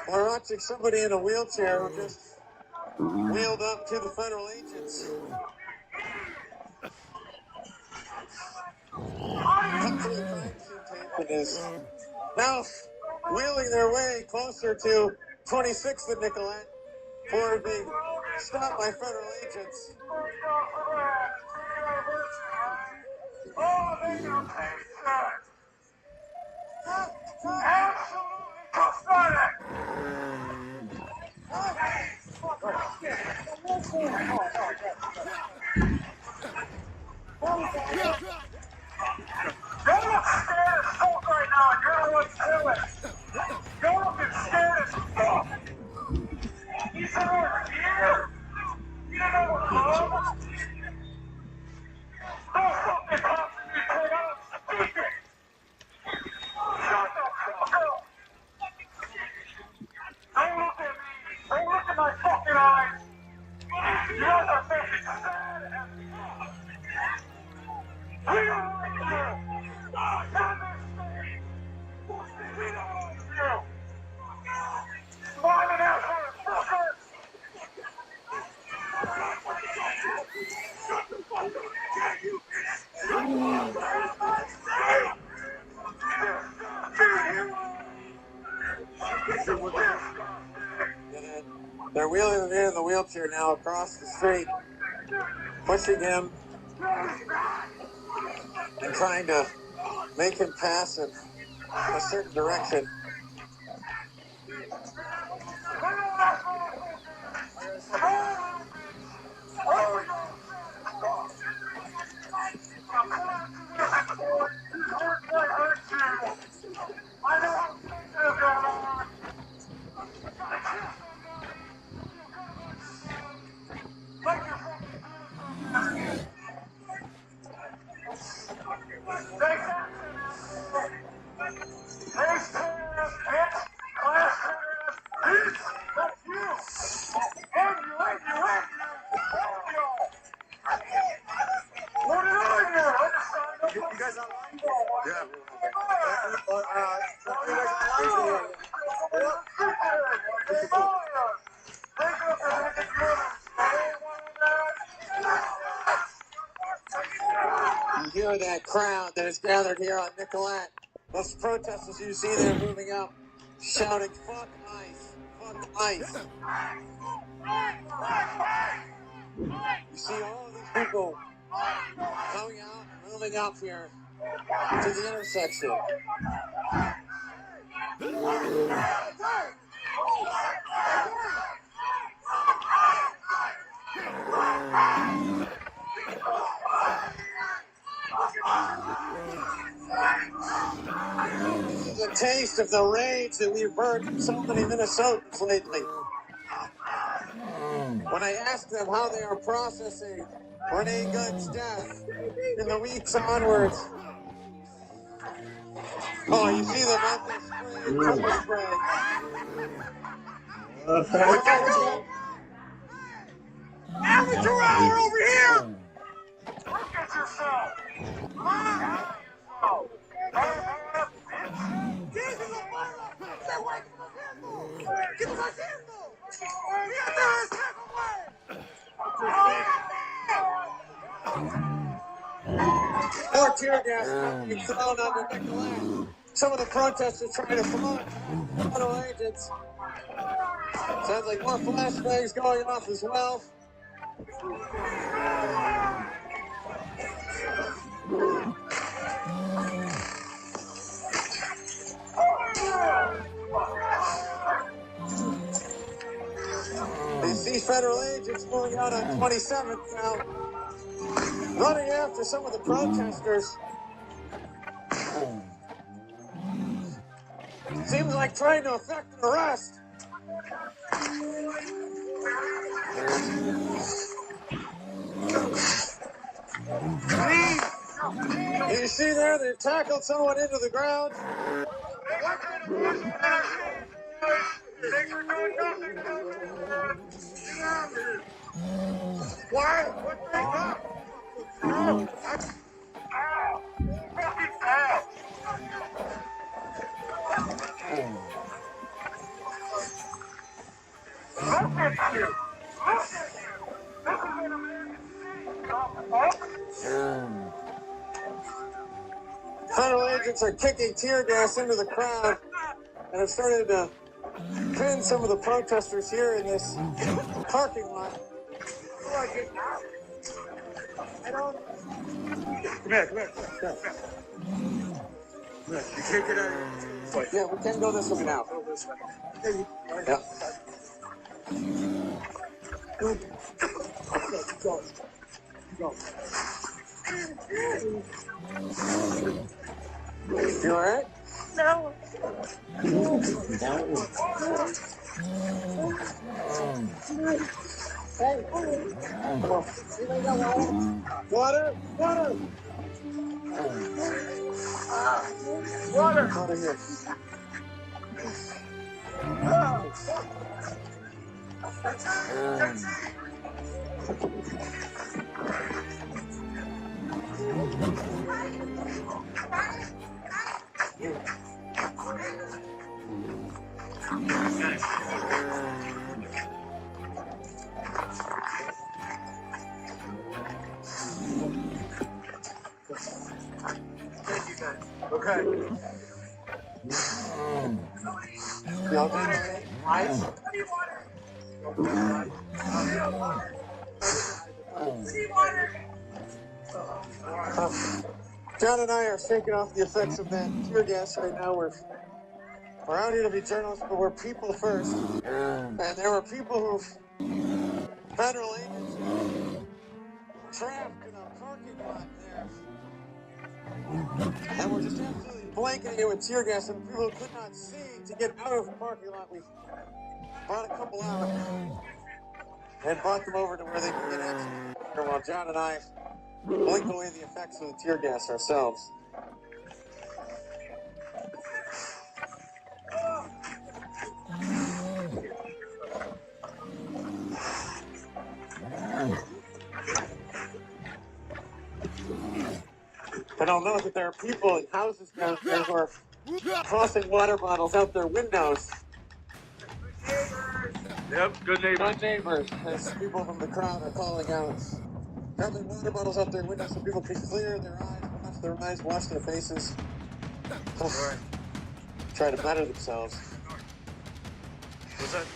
We're watching somebody in a wheelchair who just wheeled up to the federal agents. Up to the crime scene tape and is now wheeling their way closer to 26th and Nicolette for being stopped by federal agents. You're not scared as fuck right now, and you're the one doing it. You're looking scared as fuck. You said over here. You don't know what love is. Don't fucking talk to me, kid. I'm speaking. Shut the fuck up. Don't look at me. Don't look at my fucking eyes. You guys are making sad as fuck. We don't like you. Not this thing. We don't like you. Smile and ass motherfucker. They're wheeling him in the wheelchair now across the street, pushing him and trying to make him pass in a certain direction. You hear that crowd that is gathered here on Nicolette. Those protesters you see there moving up, shouting, "Fuck ICE! Fuck ICE!" You see all of these people coming out and moving up here to the intersection. This is a taste of the rage that we've heard from so many Minnesotans lately. When I asked them how they are processing Renee Good's death in the weeks onwards. Oh, you see them out there spraying pepper spray. Amateur hour over here! Look at yourself! More tear gas being thrown onto Nicolette. Some of the protesters trying to throw federal agents. Sounds like more flashbangs going off as well. They see federal agents moving out on 27th now, running after some of the protesters. Seems like trying to effect an arrest. You see there, they tackled someone into the ground. Why? What they got? Fucking ass! Look at you! Look at you! This is an American city, Federal agents are kicking tear gas into the crowd and have started to pin some of the protesters here in this parking lot. I don't. Come here. You can't get out of here. Yeah, we can go this way now. Yeah. Go. You alright? No. Hey. Water! Water here. Okay. Y'all good, buddy? Ice? John and I are shaking off the effects of that tear gas right now. We're out here to be journalists, but we're people first. And there were people who, federal agents, trapped in a parking lot there. And we're just absolutely blanketing it with tear gas, and people could not see to get out of the parking lot. We brought a couple out and brought them over to where they could get access to water while John and I blinked away the effects of the tear gas ourselves. But I'll note that there are people in houses down there who are tossing water bottles out their windows. Yep, good neighbor. Good neighbors, as people from the crowd are calling out. Dumping water bottles out their windows so people can clear their eyes, wash their faces. Try to better themselves. What's that?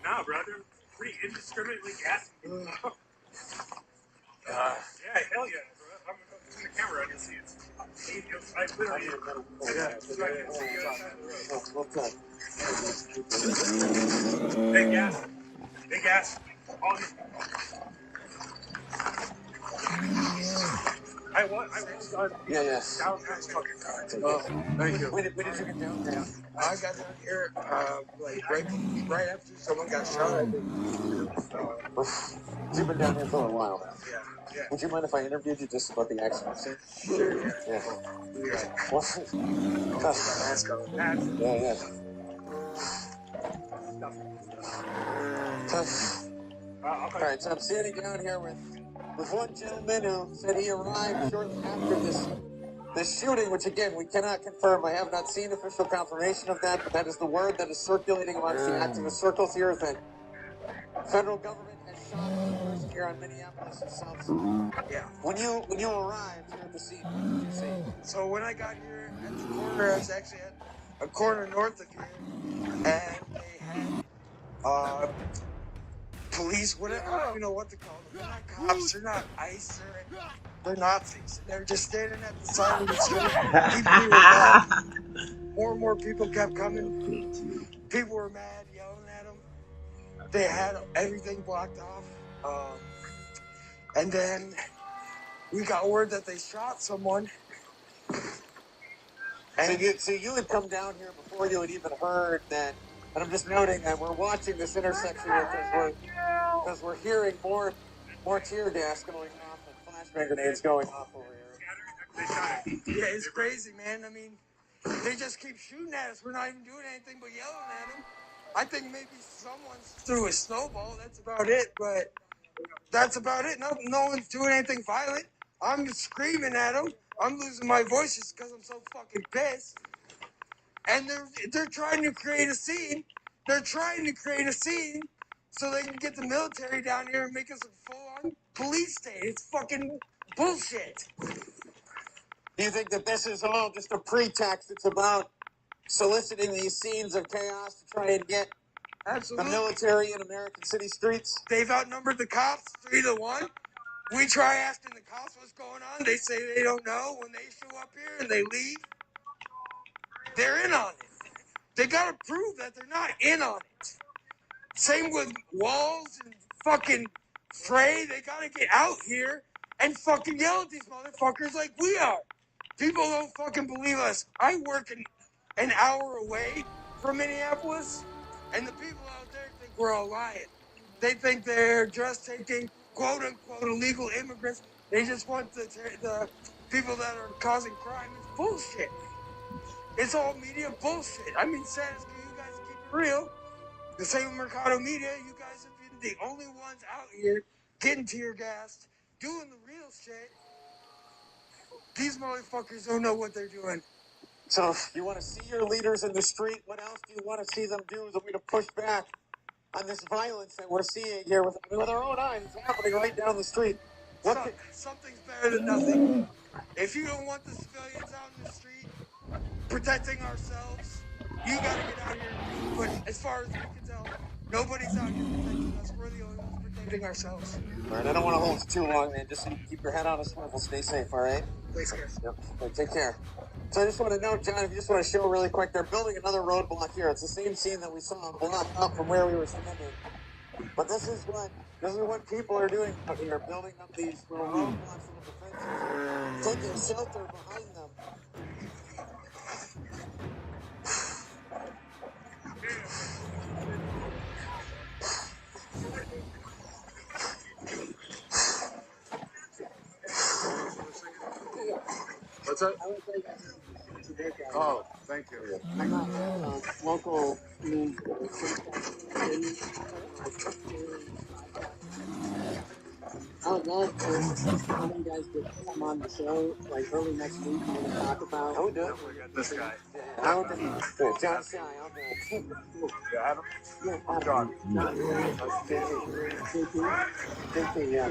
Nah, brother. Pretty indiscriminately gassing. Yeah, hell yeah, bro. I'm gonna turn the camera on and see it. I literally. Yeah, so I can see the other side of the road. Big gas. Big gas. All these. I want Yeah. down that fucking car. Thank you. When did you get down there? I got down here like right after someone got shot. I think. You've been down here for a while now. Yeah. Would you mind if I interviewed you just about the accident scene? Sure. Yeah. Mask on. Yeah. All right, so I'm sitting down here with one gentleman who said he arrived shortly after this shooting, which again we cannot confirm. I have not seen official confirmation of that, but that is the word that is circulating amongst the activist circles here, that federal government has shot a person here on Minneapolis and South Side. Yeah. When you arrived here at the scene, what did you see? So when I got here at the corner, I was actually at a corner north of here, and they had police, whatever, I don't even know what to call them. They're not cops, they're not ICE, they're Nazis. They're just standing at the side of the street. People were mad. More and more people kept coming. People were mad, yelling at them. They had everything blocked off. And then we got word that they shot someone. So you had come down here before you had even heard that, and I'm just noting that we're watching this intersection here because we're hearing more tear gas going off and flashbang grenades going off over here. Yeah, it's crazy, man. I mean, they just keep shooting at us. We're not even doing anything but yelling at them. I think maybe someone threw a snowball. That's about it. But that's about it. No one's doing anything violent. I'm screaming at them. I'm losing my voice just because I'm so fucking pissed. And they're trying to create a scene. They're trying to create a scene so they can get the military down here and make us a full-on police state. It's fucking bullshit. Do you think that this is all just a pretext? It's about soliciting these scenes of chaos to try and get Absolutely. the military in American city streets? They've outnumbered the cops 3-1. We try asking the cops what's going on. They say they don't know. When they show up here and they leave, they're in on it. They gotta prove that they're not in on it. Same with Walls and fucking Frey. They gotta get out here and fucking yell at these motherfuckers like we are. People don't fucking believe us. I work an hour away from Minneapolis, and the people out there think we're all lying. They think they're just taking quote-unquote illegal immigrants. They just want the people that are causing crime. It's bullshit. It's all media bullshit. I mean, sad as you guys keep it real. The same Mercado Media, you guys have been the only ones out here getting tear gassed, doing the real shit. These motherfuckers don't know what they're doing. So you want to see your leaders in the street? What else do you want to see them do as a way to push back on this violence that we're seeing here with our own eyes? It's happening right down the street. Something's better than nothing. If you don't want the civilians out in the street protecting ourselves, far as we can tell, nobody's out here protecting us. We're the only ones protecting ourselves. All right, I don't want to hold you too long, man. Just so you keep your head on a swivel. Stay safe, all right? Please, guys. Yep. All right, take care. So I just want to know, John, if you just want to show really quick, they're building another roadblock here. It's the same scene that we saw a block up from where we were standing. But this is what people are doing out here, building up these little roadblocks, little defenses, taking shelter behind them. What's that? Oh, thank you. I'm not local news. I would love for some of you guys to come on the show like early next week and maybe talk about. I would do it. We got this guy. I would do it. John Shy, I'll do it. Yeah, Adam. Yeah, John. JT, yeah.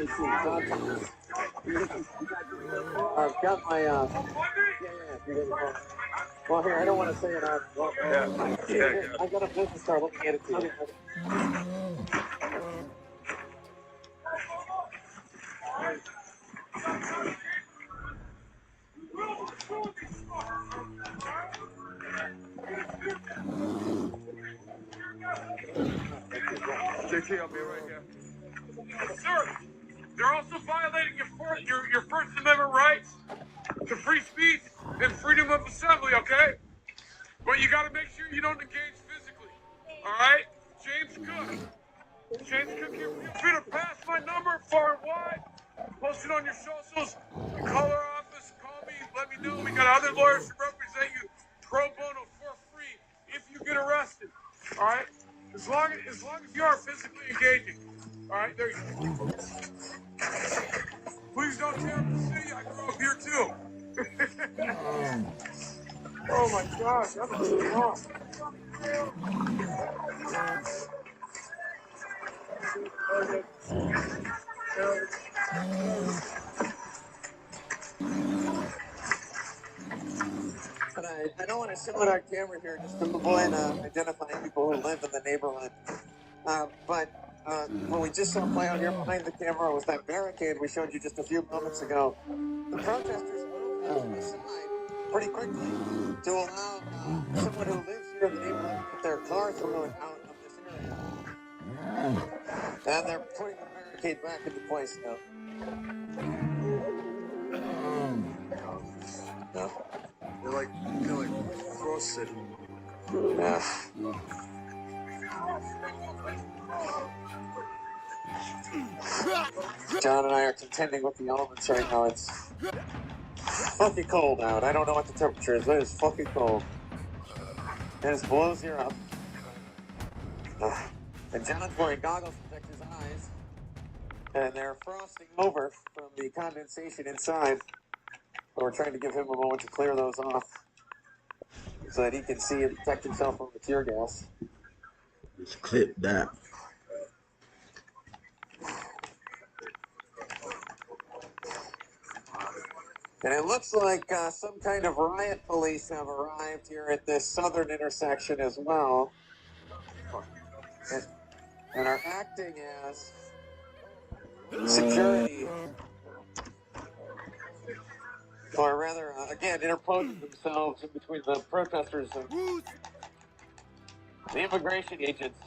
I've got my, yeah. Well, here, I don't want to say it out. Well, Yeah. I got a business card. Let me get it to you. JT, I'll be right here. Sir, they're also violating your First Amendment rights to free speech and freedom of assembly, okay? But you gotta make sure you don't engage physically. Alright? James Cook. James Cook here. Feel free to pass my number far and wide. Post it on your socials. You call our office, call me, let me know. We got other lawyers to represent you pro bono for free if you get arrested. Alright? As long as you are physically engaging. Alright, there you go. Please don't tear up the city. I grew up here too. Oh my gosh, that's wrong. But I don't want to show it on camera here just to avoid identifying people who live in the neighborhood. But what we just saw play out here behind the camera was that barricade we showed you just a few moments ago. The protesters moved aside pretty quickly to allow someone who lives here in the neighborhood to get their car through and out of this area. And they're putting the barricade back into place now. No. They're like frosted. Yeah. John and I are contending with the elements right now. It's fucking cold out. I don't know what the temperature is, but it is fucking cold. And it's below zero. And John's wearing goggles to protect his eyes. And they're frosting over from the condensation inside. So we're trying to give him a moment to clear those off so that he can see and protect himself from the tear gas. Just clip that. And it looks like some kind of riot police have arrived here at this southern intersection as well. And are acting as security. Or rather, again, interposing themselves in between the protesters and the immigration agents.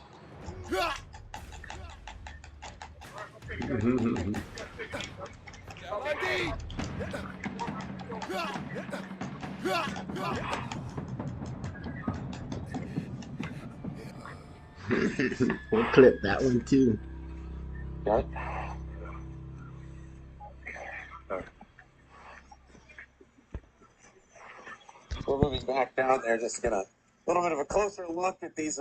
We'll clip that one too. Right. We're moving back down there just to get a little bit of a closer look at these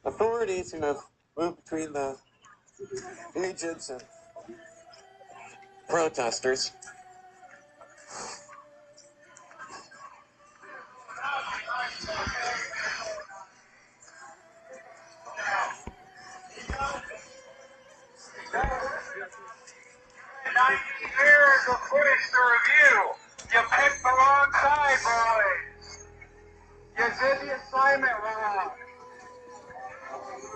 authorities who have moved between the agents and protesters. Years of footage to review. You picked the wrong side, boys. You did the assignment wrong.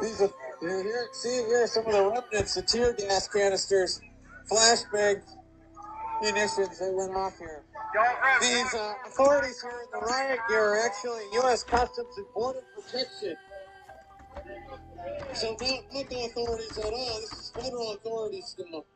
These are here are some of the remnants, the tear gas canisters, flashbang munitions that went off here. These authorities here in the riot gear are actually U.S. Customs and Border Protection. So not local authorities at all. This is federal authorities still.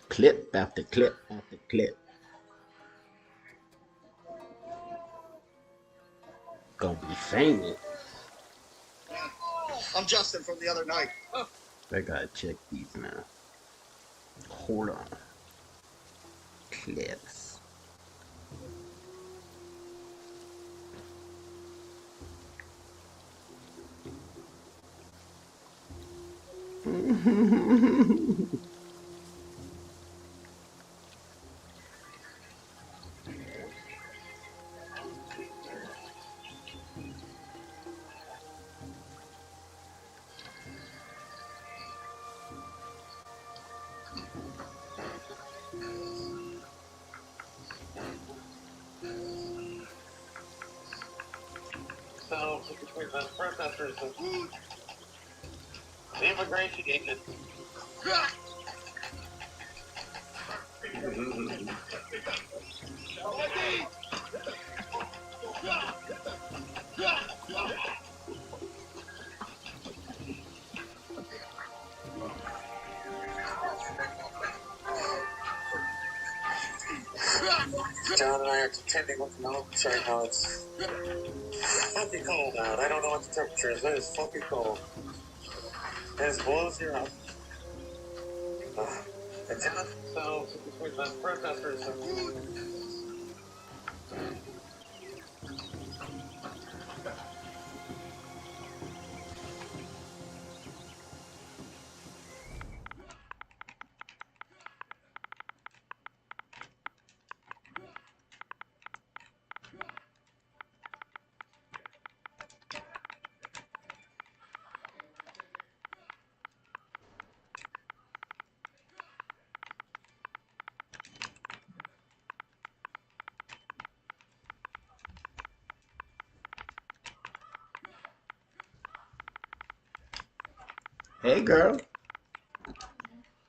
Clip after clip after clip. Gonna be famous. I'm Justin from the other night. I gotta check these now. Hold on. Clips. So between the protesters and the immigration agent. John and I are contending with the mountains right now. It's fucking cold out. I don't know what the temperature is. It is fucking cold. It just blows your up. And John, so between the protesters and Hey girl,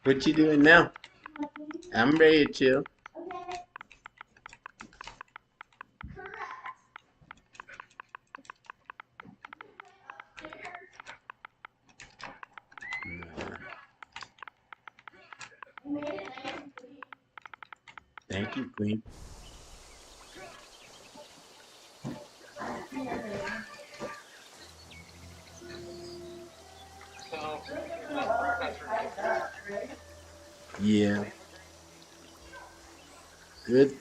what you doing now? I'm ready to chill. Thank you, Queen. so the protesters. Yeah. Good